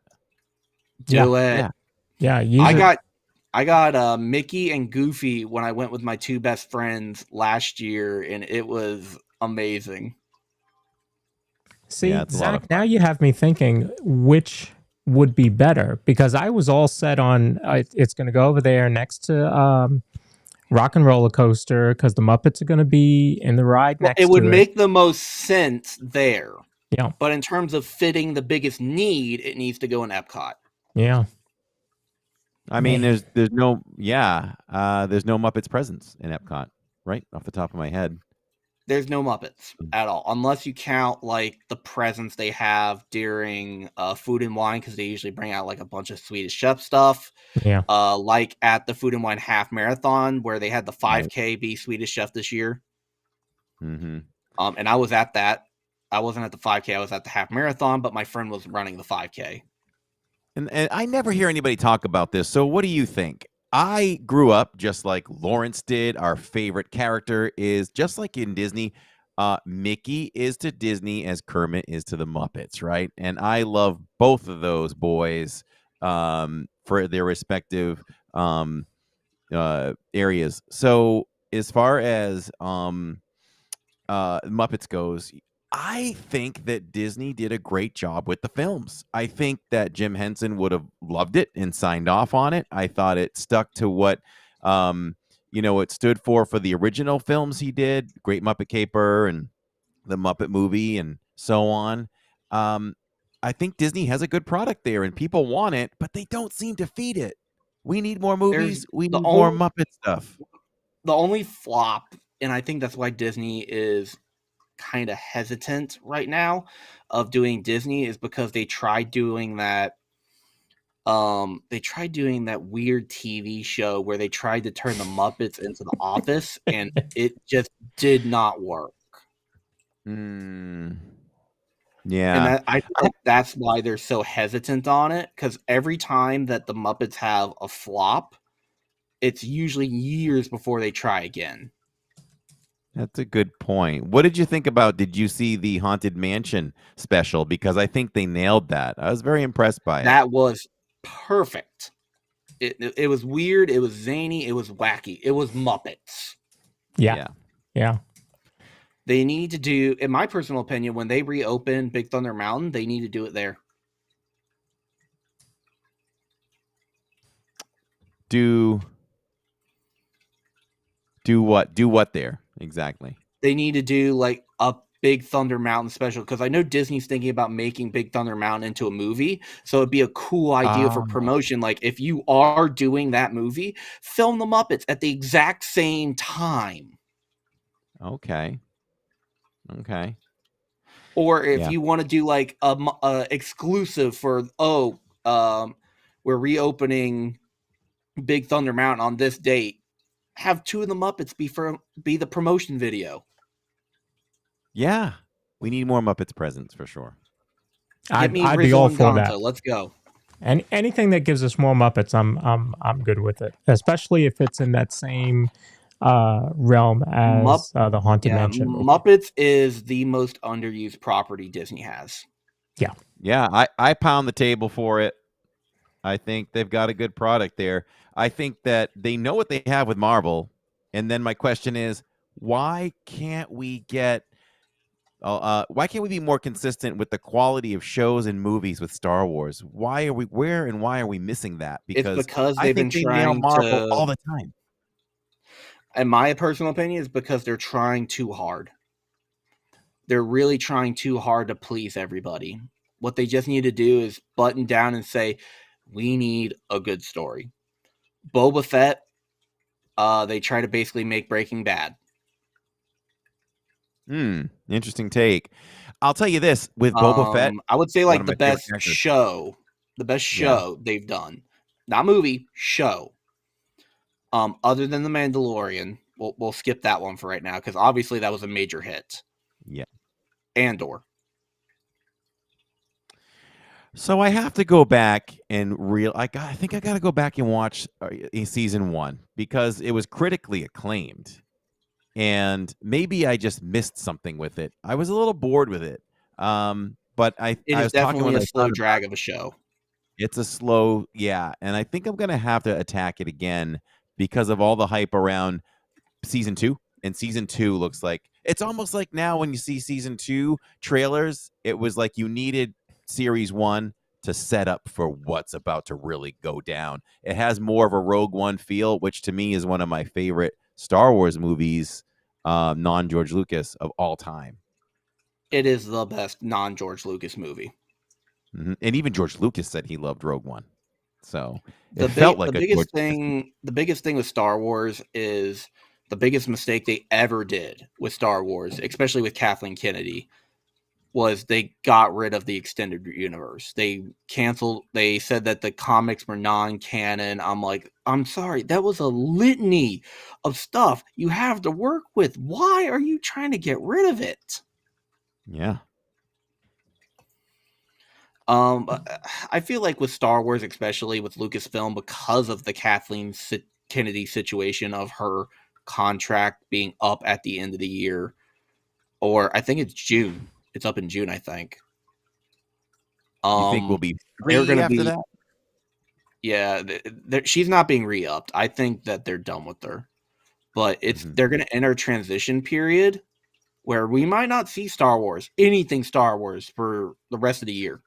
Do it. Yeah. Yeah, use it. I got Mickey and Goofy when I went with my two best friends last year, and it was amazing. See, Yeah, it's a lot of Zach, now you have me thinking which would be better, because I was all set on it's going to go over there next to Rock and Roller Coaster because the Muppets are going to be in the ride Well, next it would to make the most sense there. Yeah. But in terms of fitting the biggest need, it needs to go in Epcot. Yeah. I mean, there's no Muppets presence in Epcot, right off the top of my head. There's no Muppets at all, unless you count like the presence they have during Food and Wine, because they usually bring out like a bunch of Swedish Chef stuff. Yeah. Like at the Food and Wine half marathon where they had the 5K be Swedish Chef this year. Mm-hmm. And I was at that. I wasn't at the 5K. I was at the half marathon, but my friend was running the 5K. And I never hear anybody talk about this. So what do you think? I grew up just like Lawrence did. Our favorite character is just like in Disney. Mickey is to Disney as Kermit is to the Muppets, right? And I love both of those boys for their respective areas. So as far as Muppets goes, I think that Disney did a great job with the films. I think that Jim Henson would have loved it and signed off on it. I thought it stuck to what it stood for the original films he did, Great Muppet Caper and the Muppet Movie and so on. I think Disney has a good product there and people want it, but they don't seem to feed it. We need more movies. We need more Muppet stuff. The only flop, and I think that's why Disney is kind of hesitant right now of doing Disney, is because they tried doing that weird TV show where they tried to turn the Muppets into The Office, and it just did not work. Yeah. And I think that's why they're so hesitant on it, because every time that the Muppets have a flop, it's usually years before they try again. That's a good point. What did you think about, did you see the Haunted Mansion special? Because I think they nailed that. I was very impressed by it. That was perfect. It was weird. It was zany. It was wacky. It was Muppets. Yeah. They need to do, in my personal opinion, when they reopen Big Thunder Mountain, they need to do it there. Do what? Do what there? Exactly. They need to do like a Big Thunder Mountain special, because I know Disney's thinking about making Big Thunder Mountain into a movie, so it'd be a cool idea for promotion. Like, if you are doing that movie, film the Muppets at the exact same time. Okay. Or if you want to do like a exclusive for we're reopening Big Thunder Mountain on this date, have two of the Muppets be the promotion video. Yeah, we need more Muppets presence for sure. I'd be all for that. Let's go. And anything that gives us more Muppets, I'm good with it. Especially if it's in that same realm as the Haunted Mansion. Muppets is the most underused property Disney has. Yeah, I pound the table for it. I think they've got a good product there. I think that they know what they have with Marvel. And then my question is, why can't we be more consistent with the quality of shows and movies with Star Wars? Why are we missing that? Because they've been trying Marvel all the time. In my personal opinion, is because they're trying too hard. They're really trying too hard to please everybody. What they just need to do is button down and say, we need a good story. Boba Fett, they try to basically make Breaking Bad. Interesting take. I'll tell you this, with Boba Fett, I would say like the best show they've done. Not movie, show. Other than The Mandalorian, we'll skip that one for right now, because obviously that was a major hit. Yeah. Andor. So I have to go back and I think I got to go back and watch season 1 because it was critically acclaimed, and maybe I just missed something with it. I was a little bored with it, but It I is was talking definitely with a my slow son about drag of a show. it's a slow, yeah, and I think I'm gonna have to attack it again because of all the hype around season 2. And season 2 looks like it's almost like now when you see season 2 trailers, it was like you needed series 1 to set up for what's about to really go down. It has more of a Rogue One feel, which to me is one of my favorite Star Wars movies, non George Lucas of all time. It is the best non-George Lucas movie. And even George Lucas said he loved Rogue One. So it The felt big like the a George biggest Lucas movie. thing the biggest thing with Star Wars is the biggest mistake they ever did with Star Wars, especially with Kathleen Kennedy, was they got rid of the extended universe. They said that the comics were non-canon. I'm like, I'm sorry, that was a litany of stuff you have to work with. Why are you trying to get rid of it? Yeah. I feel like with Star Wars, especially with Lucasfilm, because of the Kennedy situation of her contract being up at the end of the year, or I think it's June. It's up in June, I think. You think we'll be They're free gonna after be, that? yeah. She's not being re-upped. I think that they're done with her, but Mhm. they're gonna enter a transition period where we might not see anything Star Wars for the rest of the year.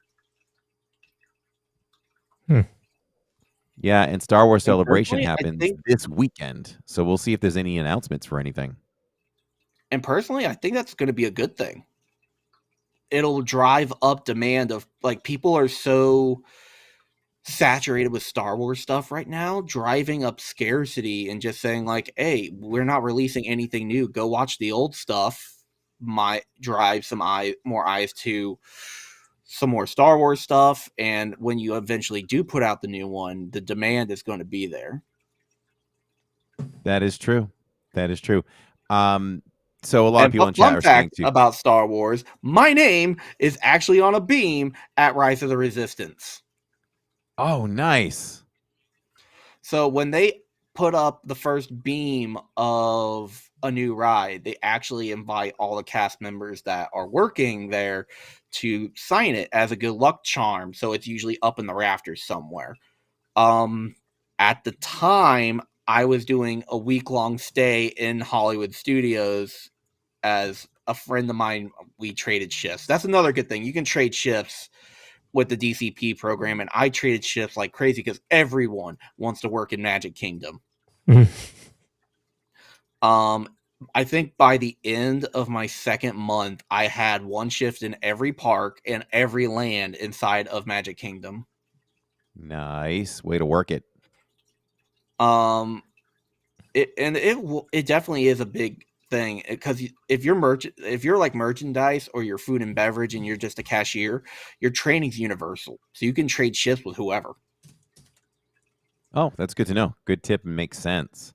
Yeah, and Star Wars And Celebration personally, I happens think this weekend, so we'll see if there's any announcements for anything. that's going to be a good thing. It'll drive up demand of, like, people are so saturated with Star Wars stuff right now, driving up scarcity and just saying like, "Hey, we're not releasing anything new. Go watch the old stuff." Might drive more eyes to some more Star Wars stuff, and when you eventually do put out the new one, the demand is going to be there. That is true. That is true. So a lot of And people in chat fun are saying fact too. about Star Wars, my name is actually on a beam at Rise of the Resistance. Oh, nice. So when they put up the first beam of a new ride, they actually invite all the cast members that are working there to sign it as a good luck charm. So it's usually up in the rafters somewhere. At the time, I was doing a week-long stay in Hollywood Studios as a friend of mine. We traded shifts. That's another good thing. You can trade shifts with the DCP program, and I traded shifts like crazy because everyone wants to work in Magic Kingdom. I think by the end of my second month, I had one shift in every park and every land inside of Magic Kingdom. Nice way to work it. It definitely is a big thing because if you're like merchandise or you're food and beverage and you're just a cashier, your training's universal, so you can trade shifts with whoever. Oh, that's good to know. Good tip and makes sense.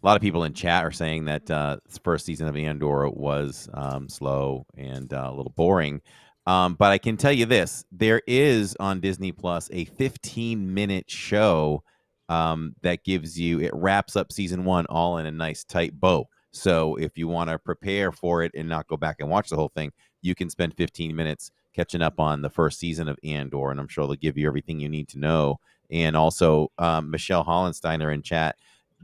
A lot of people in chat are saying that this first season of Andor was slow and a little boring. But I can tell you this: there is on Disney Plus a 15-minute show that it wraps up season 1 all in a nice tight bow. So if you want to prepare for it and not go back and watch the whole thing, you can spend 15 minutes catching up on the first season of Andor, and I'm sure they'll give you everything you need to know. And also, Michelle Hollensteiner in chat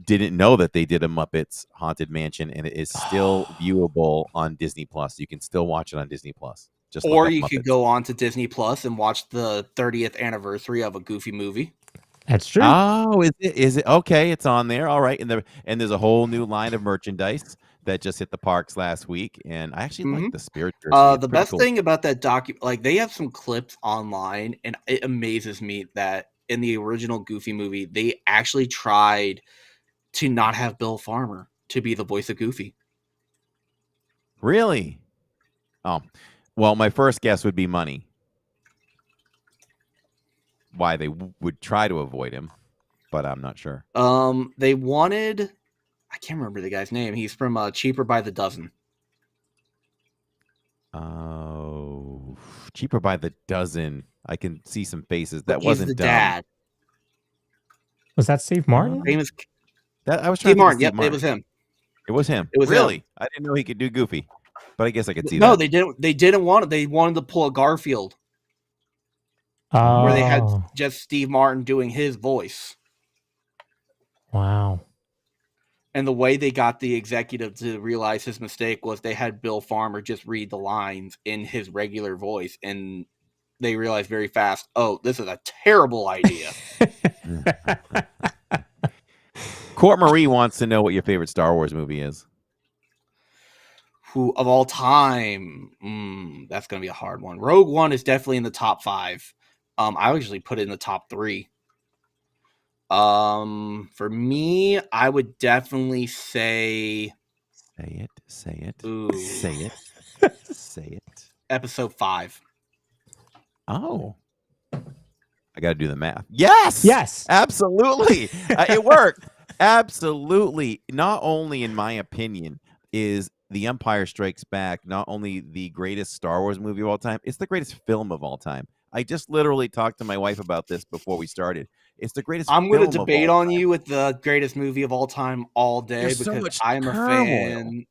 didn't know that they did a Muppets Haunted Mansion, and it is still viewable on Disney Plus. You can still watch it on Disney Plus. Just look Or up you Muppets. could go on to Disney Plus and watch the 30th anniversary of a Goofy movie. That's true. Oh, is it okay? It's on there. All right. And there's a whole new line of merchandise that just hit the parks last week, and I actually like the Spirit jersey. It's The pretty best cool. thing about that like, they have some clips online, and it amazes me that in the original Goofy movie, they actually tried to not have Bill Farmer to be the voice of Goofy. Really? Oh, well, my first guess would be money. Why they would try to avoid him, but I'm not sure. They wanted, I can't remember the guy's name. He's from Cheaper by the Dozen. Oh, Cheaper by the Dozen. I can see some faces. But That he's wasn't the dumb. dad. Was that Steve Martin? Famous I was trying Steve to think of Martin. Steve Yep, Martin. it was him. It was him. It was really? him. I didn't know he could do Goofy, but I guess I could see No, that. they didn't. They didn't want it. They wanted to pull a Garfield where they had Oh, just Steve Martin doing his voice. wow. And the way they got the executive to realize his mistake was they had Bill Farmer just read the lines in his regular voice, and they realized very fast, oh, this is a terrible idea. Court Marie wants to know what your favorite Star Wars movie is. Who of all time? That's going to be a hard one. Rogue One is definitely in the top 5. I usually put it in the top 3. For me, I would definitely say. Say it. Ooh. Say it. Say it. Episode 5. Oh. I got to do the math. Yes. Yes. Absolutely. It worked. Absolutely. Not only, in my opinion, is The Empire Strikes Back not only the greatest Star Wars movie of all time, it's the greatest film of all time. I just literally talked to my wife about this before we started. It's the greatest I'm going film to of debate all on time. you with the greatest movie of all time all day There's so because much I'm a turmoil. fan.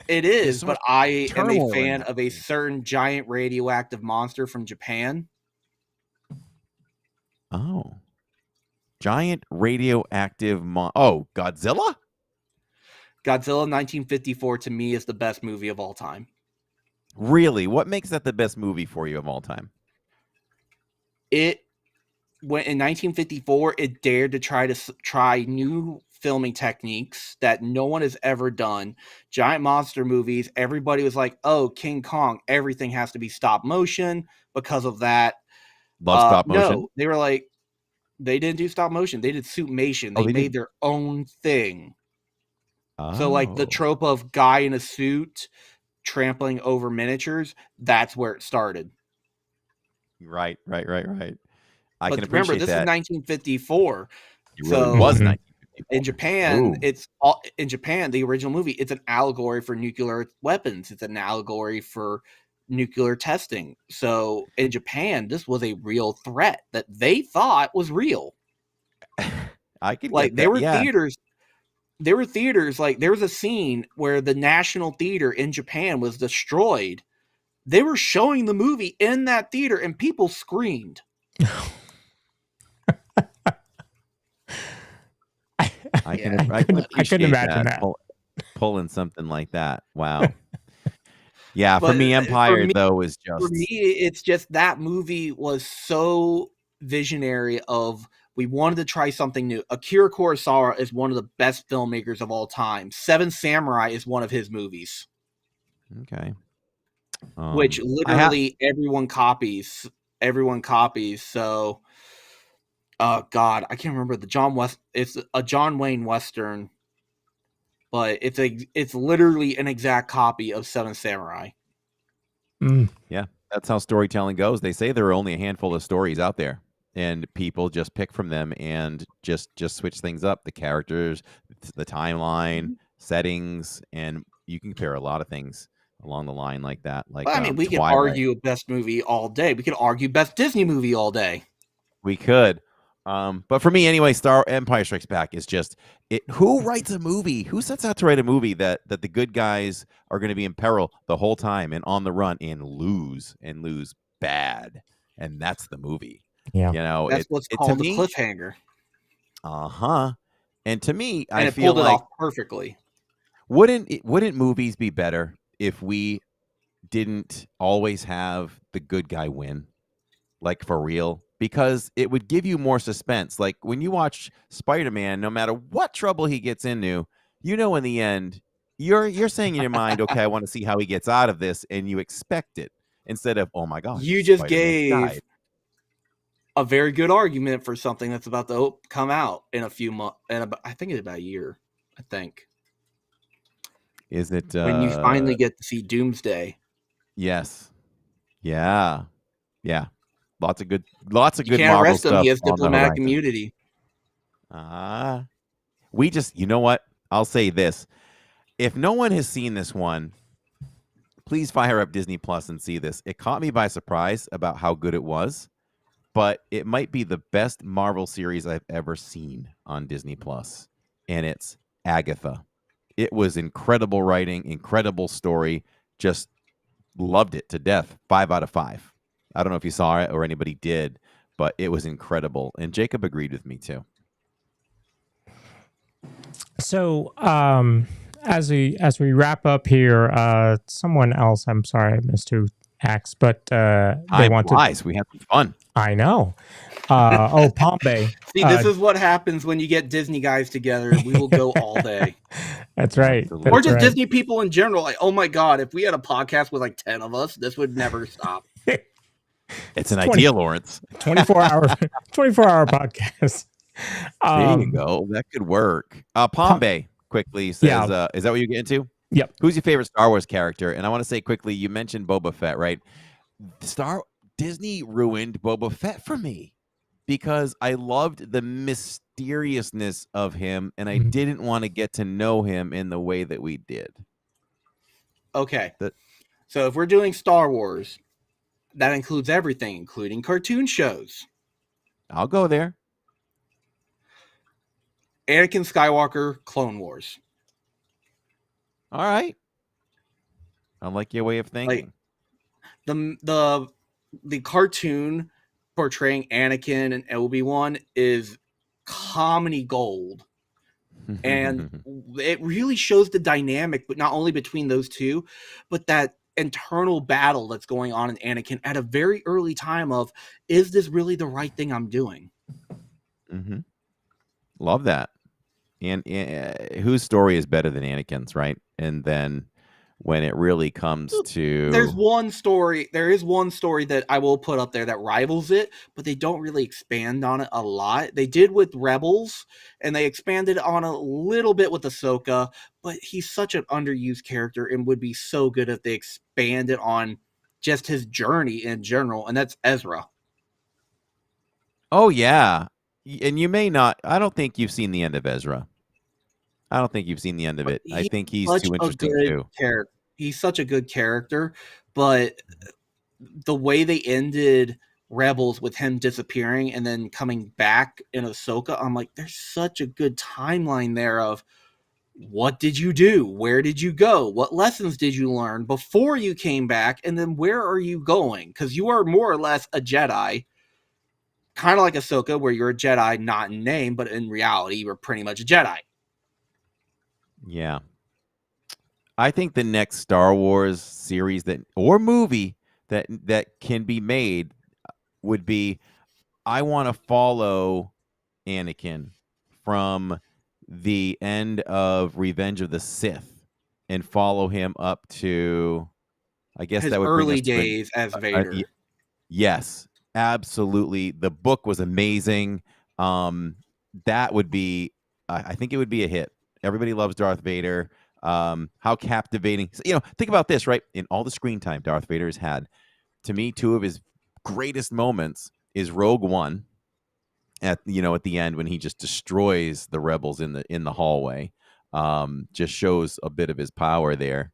It is, so but much I am turmoil a in fan that of a movie. certain giant radioactive monster from Japan. Oh. Giant radioactive Godzilla? Godzilla 1954 to me is the best movie of all time. Really? What makes that the best movie for you of all time? It went in 1954. It dared to try new filming techniques that no one has ever done. Giant monster movies. Everybody was like, "Oh, King Kong. Everything has to be stop motion because of that." Love stop motion. No, they were like, they didn't do stop motion. They did suitmation. Oh, They they made did? their own thing. So, like the Oh. trope of guy in a suit trampling over miniatures, that's where it started. Right. I But can remember, appreciate this that. is 1954. It really So was Mhm. 1954. in Japan, Ooh. in Japan, the original movie, it's an allegory for nuclear weapons. It's an allegory for nuclear testing. So in Japan, this was a real threat that they thought was real. I could Like get there that. were Yeah. theaters. There were theaters, like there was a scene where the National Theater in Japan was destroyed. They were showing the movie in that theater and people screamed. I Yeah. can I couldn't appreciate imagine that. Pulling something like that. Wow. Yeah, for But me, for Empire me- though is For just me, it's just that movie was so visionary of we wanted to try something new. Akira Kurosawa is one of the best filmmakers of all time. Seven Samurai is one of his movies, okay. which I literally everyone copies. Everyone copies. So, God, I can't remember It's a John Wayne Western, but it's literally an exact copy of Seven Samurai. Yeah, that's how storytelling goes. They say there are only a handful of stories out there, and people just pick from them and just switch things up. The characters, the timeline, settings, and you can compare a lot of things along the line like that. Like, But, I mean, we can Twilight. argue best movie all day. We could argue best Disney movie all day. We could. But for me anyway, Empire Strikes Back is just it. Who writes a movie? Who sets out to write a movie that the good guys are going to be in peril the whole time and on the run and lose bad, and that's the movie. Yeah. You know, That's what's called to a me, cliffhanger. And to me, And I it feel pulled it like off perfectly. wouldn't movies be better if we didn't always have the good guy win, like for real? Because it would give you more suspense. Like when you watch Spider-Man, no matter what trouble he gets into, you know, in the end, you're saying in your mind, okay, I want to see how he gets out of this, and you expect it instead of, oh my gosh, You just Spider-Man gave died. a very good argument for something that's about to come out in a few months. And I think it's about a year. I think Is it when you finally get to see Doomsday. Yes. Yeah. Lots of good You good can't Marvel arrest him. stuff He has on the diplomatic horizon. immunity. We just, you know what? I'll say this. If no one has seen this one, please fire up Disney Plus and see this. It caught me by surprise about how good it was, but it might be the best Marvel series I've ever seen on Disney Plus, and it's Agatha. It was incredible writing, incredible story. Just loved it to death. 5 out of 5. I don't know if you saw it or anybody did, but it was incredible. And Jacob agreed with me too. So, as we wrap up here, someone else, I'm sorry I missed who asked, but they want to. We have some fun. I know. Pompey. See, this is what happens when you get Disney guys together. We will go all day. That's right. Absolutely. Or just right. Disney people in general. Like, oh my God, if we had a podcast with like 10 of us, this would never stop. It's an idea, Lawrence. 24-hour podcast. There you go. That could work. Pompey quickly says, is that what you're getting to? Yep. Who's your favorite Star Wars character? And I want to say quickly, you mentioned Boba Fett, right? Disney ruined Boba Fett for me because I loved the mysteriousness of him, and I didn't want to get to know him in the way that we did. Okay. So if we're doing Star Wars, that includes everything, including cartoon shows. I'll go there. Anakin Skywalker, Clone Wars. All right. I like your way of thinking. Like, the cartoon portraying Anakin and Obi-Wan is comedy gold. And it really shows the dynamic, but not only between those two, but that internal battle that's going on in Anakin at a very early time of, is this really the right thing I'm doing? Love that. And whose story is better than Anakin's, right? And then when it really comes to... There is one story that I will put up there that rivals it, but they don't really expand on it a lot. They did with Rebels, and they expanded on a little bit with Ahsoka, but he's such an underused character and would be so good if they expanded on just his journey in general, and that's Ezra. Oh, yeah. And you may not... I don't think you've seen the end of Ezra. I don't think you've seen the end of it. I think he's too interesting too. He's such a good character, but the way they ended Rebels with him disappearing and then coming back in Ahsoka, I'm like, there's such a good timeline there of what did you do? Where did you go? What lessons did you learn before you came back? And then where are you going? Because you are more or less a Jedi, kind of like Ahsoka, where you're a Jedi, not in name, but in reality, you're pretty much a Jedi. Yeah. I think the next Star Wars series or movie that can be made would be, I want to follow Anakin from the end of Revenge of the Sith and follow him up to, I guess his that would early bring us days as Vader. Yes, absolutely. The book was amazing. That would be, I think it would be a hit. Everybody loves Darth Vader. How captivating. Think about this, right? In all the screen time Darth Vader has had, to me, two of his greatest moments is Rogue One at the end when he just destroys the rebels in the hallway. Just shows a bit of his power there.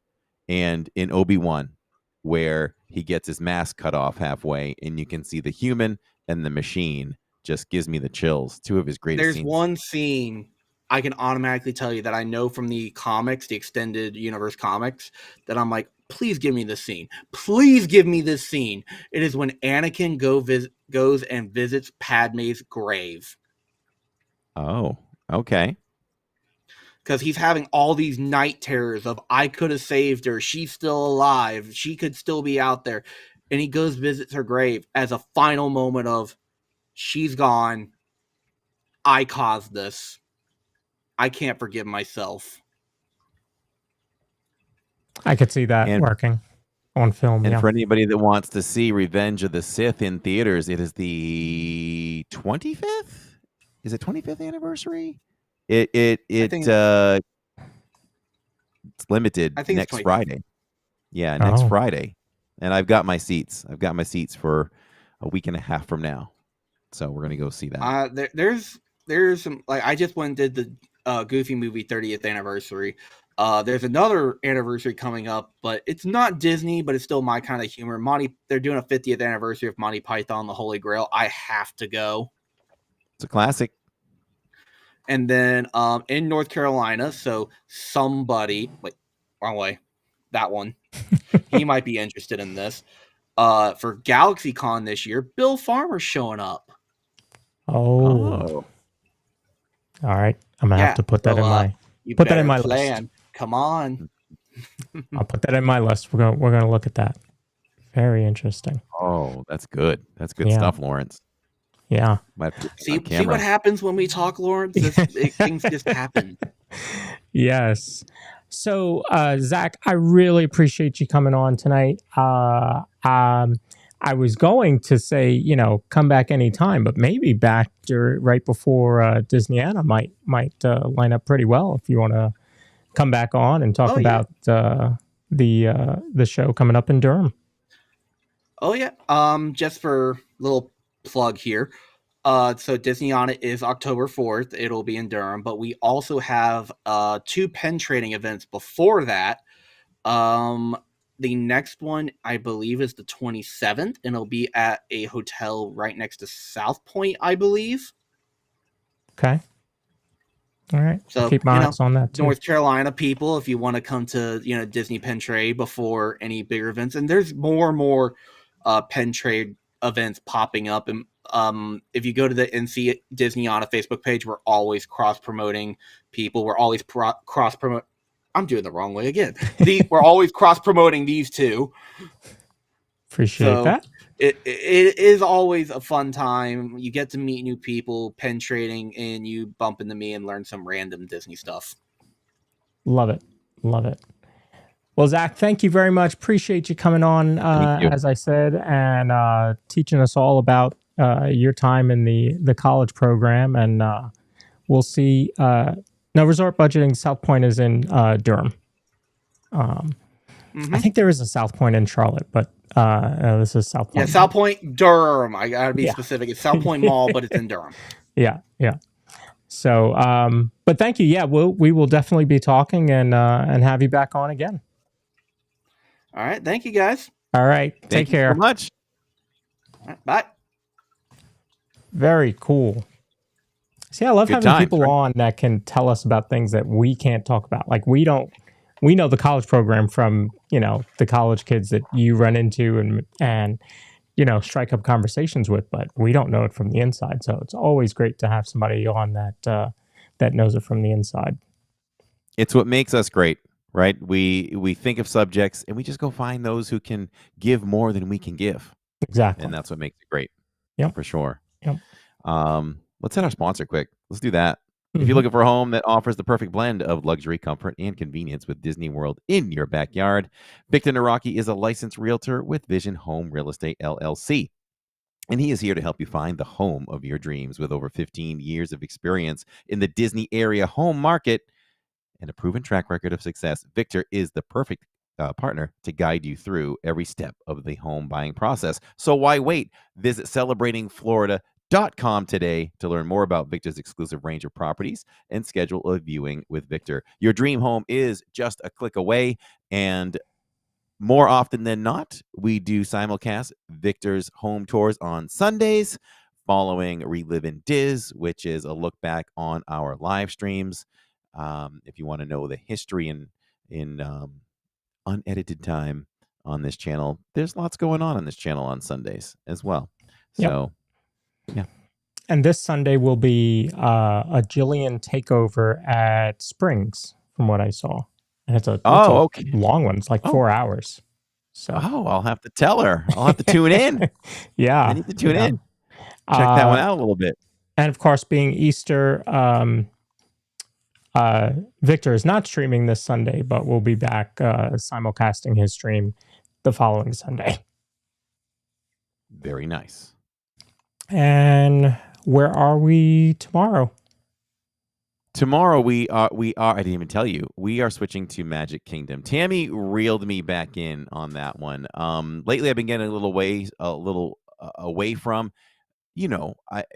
And in Obi-Wan, where he gets his mask cut off halfway and you can see the human and the machine, just gives me the chills. Two of his greatest scenes. There's one scene I can automatically tell you that I know from the comics, the extended universe comics, that I'm like, please give me this scene. Please give me this scene. It is when Anakin goes and visits Padme's grave. Oh, okay. Because he's having all these night terrors of, I could have saved her. She's still alive. She could still be out there. And he goes visits her grave as a final moment of, she's gone. I caused this. I can't forgive myself. I could see that working on film. And for anybody that wants to see Revenge of the Sith in theaters, it is the 25th. Is it 25th anniversary? It's limited. I think next it's Friday. Yeah, next Friday. And I've got my seats. I've got my seats for a week and a half from now. So we're gonna go see that. There's some, like, I just went and did the Goofy movie 30th anniversary. There's another anniversary coming up, but it's not Disney, but it's still my kind of humor. They're doing a 50th anniversary of Monty Python, The Holy Grail. I have to go. It's a classic. And then in North Carolina, so somebody, wait, wrong way, that one, he might be interested in this. For GalaxyCon this year, Bill Farmer's showing up. Oh. All right. I'm gonna have to put that in my you put that in better my list. Come on. I'll put that in my list. We're gonna look at that. Very interesting. Oh, that's good. That's good Yeah. stuff, Lawrence. Yeah. Might put this See on camera. what happens when we talk, Lawrence? Things just happen. Yes. So, Zach, I really appreciate you coming on tonight. I was going to say, come back anytime, but maybe back right before Disneyana might line up pretty well if you want to come back on and talk about the show coming up in Durham. Oh yeah. Just for a little plug here. So Disneyana is October 4th. It'll be in Durham, but we also have 2 pen trading events before that. The next one, I believe, is the 27th, and it'll be at a hotel right next to South Point, I believe. Okay. All right. So keep my eyes on that too. North Carolina people, if you want to come to Disney Pen Trade before any bigger events, and there's more and more pen trade events popping up, and if you go to the NC Disneyana Facebook page, we're always cross promoting people. We're always cross promote. I'm doing the wrong way again. We're always cross promoting these two. Appreciate that. It is always a fun time. You get to meet new people, pen trading, and you bump into me and learn some random Disney stuff. Love it. Love it. Well, Zach, thank you very much. Appreciate you coming on, as I said, and teaching us all about your time in the college program. And we'll see. No, resort budgeting, South Point is in Durham. I think there is a South Point in Charlotte, but this is South Point. Yeah, South Point, Durham. I got to be specific. It's South Point Mall, but it's in Durham. Yeah. So, but thank you. Yeah, we will definitely be talking and have you back on again. All right. Thank you, guys. All right. Thank Take care. you so much. All right, bye. Very cool. See, I love having people on that can tell us about things that we can't talk about. Like we know the college program from, the college kids that you run into and strike up conversations with, but we don't know it from the inside. So it's always great to have somebody on that knows it from the inside. It's what makes us great, right? We think of subjects and we just go find those who can give more than we can give. Exactly. And that's what makes it great. Yep. For sure. Yep. Let's hit our sponsor quick. Let's do that. If you're looking for a home that offers the perfect blend of luxury, comfort, and convenience with Disney World in your backyard, Victor Naraki is a licensed realtor with Vision Home Real Estate, LLC. And he is here to help you find the home of your dreams. With over 15 years of experience in the Disney area home market and a proven track record of success, Victor is the perfect partner to guide you through every step of the home buying process. So why wait? Visit celebratingflorida.com today to learn more about Victor's exclusive range of properties and schedule a viewing with Victor. Your dream home is just a click away, and more often than not, we do simulcast Victor's home tours on Sundays following Reliving Diz, which is a look back on our live streams. If you want to know the history in unedited time on this channel, there's lots going on this channel on Sundays as well. So yeah. And this Sunday will be a Jillian takeover at Springs, from what I saw. And it's a long one. It's like 4 hours. So I'll have to tell her. I'll have to tune in. Yeah. I need to tune in. Check that one out a little bit. And of course, being Easter, Victor is not streaming this Sunday, but we'll be back simulcasting his stream the following Sunday. Very nice. And where are we tomorrow? Tomorrow we are, I didn't even tell you, we are switching to Magic Kingdom. Tammy reeled me back in on that one. Lately I've been getting a little away from,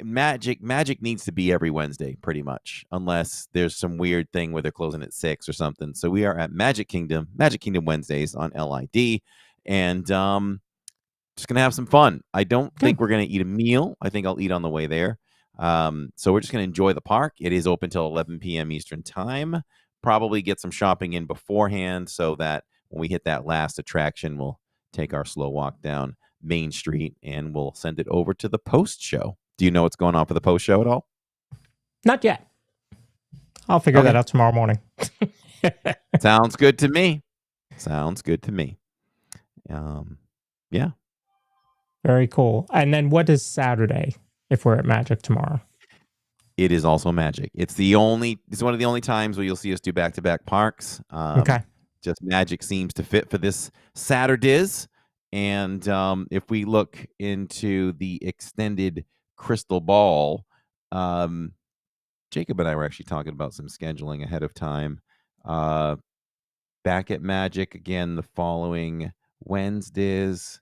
Magic needs to be every Wednesday, pretty much, unless there's some weird thing where they're closing at 6 or something. So we are at Magic Kingdom Wednesdays on LID, and just gonna have some fun. I don't think we're gonna eat a meal. I think I'll eat on the way there. So we're just gonna enjoy the park. It is open till 11 p.m. Eastern time. Probably get some shopping in beforehand so that when we hit that last attraction, we'll take our slow walk down Main Street and we'll send it over to the post show. Do you know what's going on for the post show at all? Not yet. I'll figure that out tomorrow morning. Sounds good to me. Yeah. Very cool. And then what is Saturday if we're at Magic tomorrow? It is also Magic. It's one of the only times where you'll see us do back-to-back parks. Okay. Just Magic seems to fit for this Saturdays. And if we look into the extended crystal ball, Jacob and I were actually talking about some scheduling ahead of time. Back at Magic again the following Wednesdays.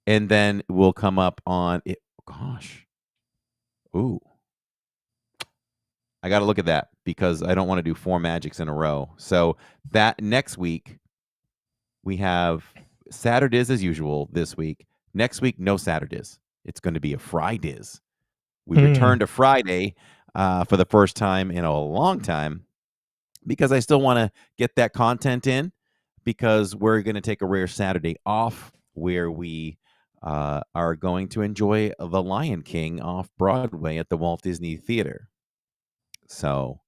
And then we'll come up on it. Gosh. Ooh. I got to look at that because I don't want to do 4 Magics in a row. So that next week, we have Saturdays as usual this week. Next week, no Saturdays. It's going to be a Fridays. We return to Friday for the first time in a long time because I still want to get that content in because we're going to take a rare Saturday off where we are going to enjoy The Lion King off Broadway at the Walt Disney Theater. So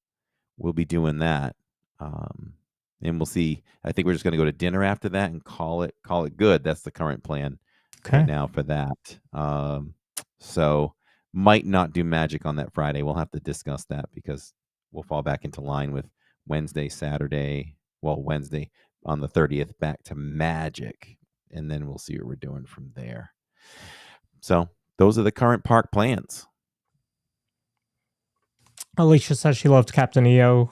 we'll be doing that. And we'll see. I think we're just going to go to dinner after that and call it good. That's the current plan right now for that. So might not do Magic on that Friday. We'll have to discuss that because we'll fall back into line with Wednesday on the 30th back to Magic. And then we'll see what we're doing from there. So those are the current park plans. Alicia says she loved Captain EO.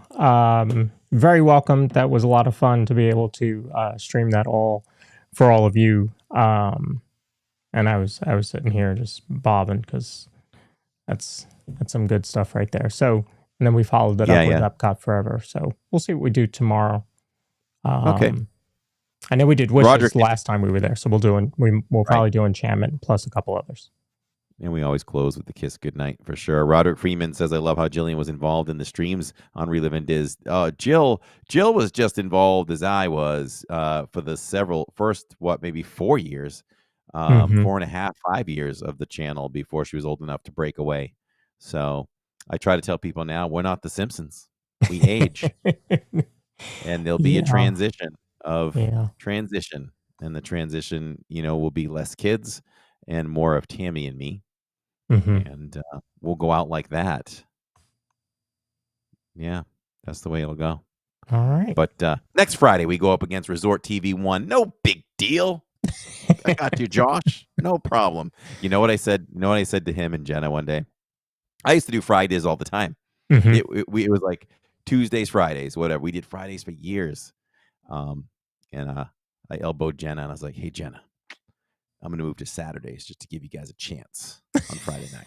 Very welcome. That was a lot of fun to be able to stream that all for all of you. And I was sitting here just bobbing because that's some good stuff right there. So, and then we followed it up with Epcot Forever. So we'll see what we do tomorrow. Okay. I know we did Wishes last time we were there, so we'll probably do Enchantment plus a couple others. And we always close with the kiss goodnight for sure. Roderick Freeman says, I love how Jillian was involved in the streams on Relive and Diz. Jill was just involved as I was for the maybe 4 years, 4.5, 5 years of the channel before she was old enough to break away. So I try to tell people now, we're not the Simpsons. We age. And there'll be a transition. And the transition, will be less kids and more of Tammy and me. And we'll go out like that. Yeah, that's the way it'll go. All right. But next Friday, we go up against Resort TV 1. No big deal. I got you, Josh. No problem. You know what I said? To him and Jenna one day? I used to do Fridays all the time. It was like Tuesdays, Fridays, whatever. We did Fridays for years. And I elbowed Jenna, and I was like, hey, Jenna, I'm going to move to Saturdays just to give you guys a chance on Friday night.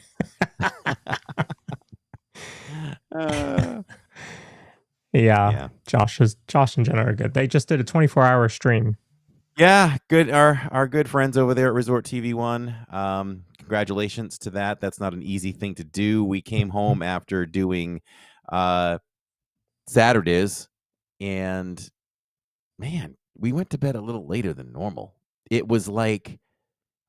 Yeah. Josh and Jenna are good. They just did a 24-hour stream. Yeah, good. Our good friends over there at Resort TV 1. Congratulations to that. That's not an easy thing to do. We came home after doing Saturdays, and man, we went to bed a little later than normal. It was like,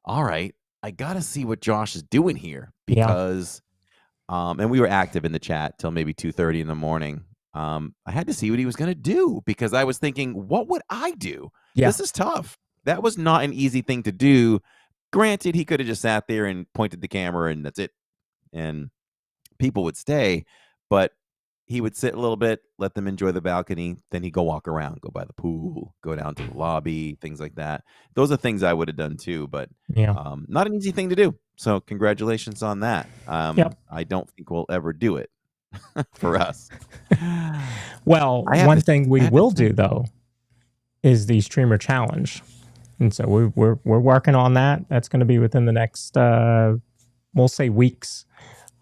all right, I got to see what Josh is doing here because, and we were active in the chat till maybe 2:30 in the morning. I had to see what he was going to do because I was thinking, what would I do? Yeah. This is tough. That was not an easy thing to do. Granted, he could have just sat there and pointed the camera and that's it. And people would stay, but he would sit a little bit, let them enjoy the balcony. Then he'd go walk around, go by the pool, go down to the lobby, things like that. Those are things I would have done too, but not an easy thing to do. So congratulations on that. I don't think we'll ever do it for us. Well, one thing we will do though is the streamer challenge. And so we're working on that. That's going to be within the next we'll say weeks.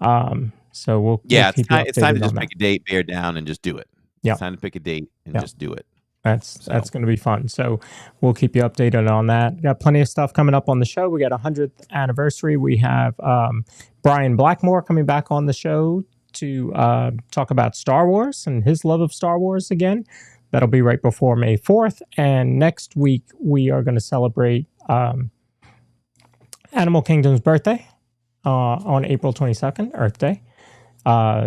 So we'll Yeah, keep you it's time to updated just on pick a date, bear down, and just do it. Yeah. It's time to pick a date and Yeah. just do it. That's going to be fun. So we'll keep you updated on that. Got plenty of stuff coming up on the show. We got 100th anniversary. We have Brian Blackmore coming back on the show to talk about Star Wars and his love of Star Wars again. That'll be right before May 4th. And next week, we are going to celebrate Animal Kingdom's birthday on April 22nd, Earth Day.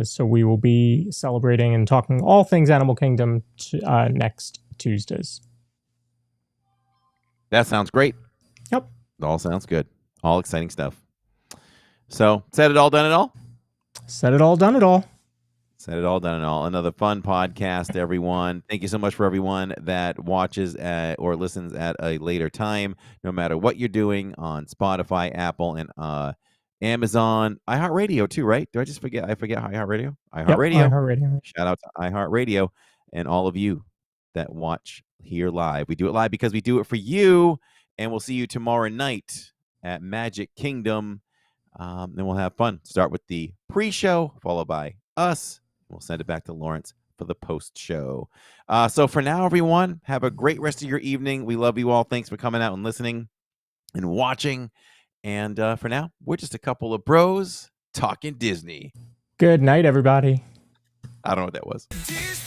So we will be celebrating and talking all things Animal Kingdom next Tuesdays. That sounds great. Yep. It all sounds good. All exciting stuff. So, said it all, done it all? Said it all, done it all. Said it all, done it all. Another fun podcast, everyone. Thank you so much for everyone that watches or listens at a later time, no matter what you're doing on Spotify, Apple, and Amazon, iHeartRadio too, right? Do I just forget? I forget iHeartRadio? iHeartRadio. Yep, iHeartRadio. Shout out to iHeartRadio and all of you that watch here live. We do it live because we do it for you, and we'll see you tomorrow night at Magic Kingdom. Then we'll have fun. Start with the pre-show, followed by us. We'll send it back to Lawrence for the post-show. So for now, everyone, have a great rest of your evening. We love you all. Thanks for coming out and listening and watching. And for now, we're just a couple of bros talking Disney. Good night, everybody. I don't know what that was. Disney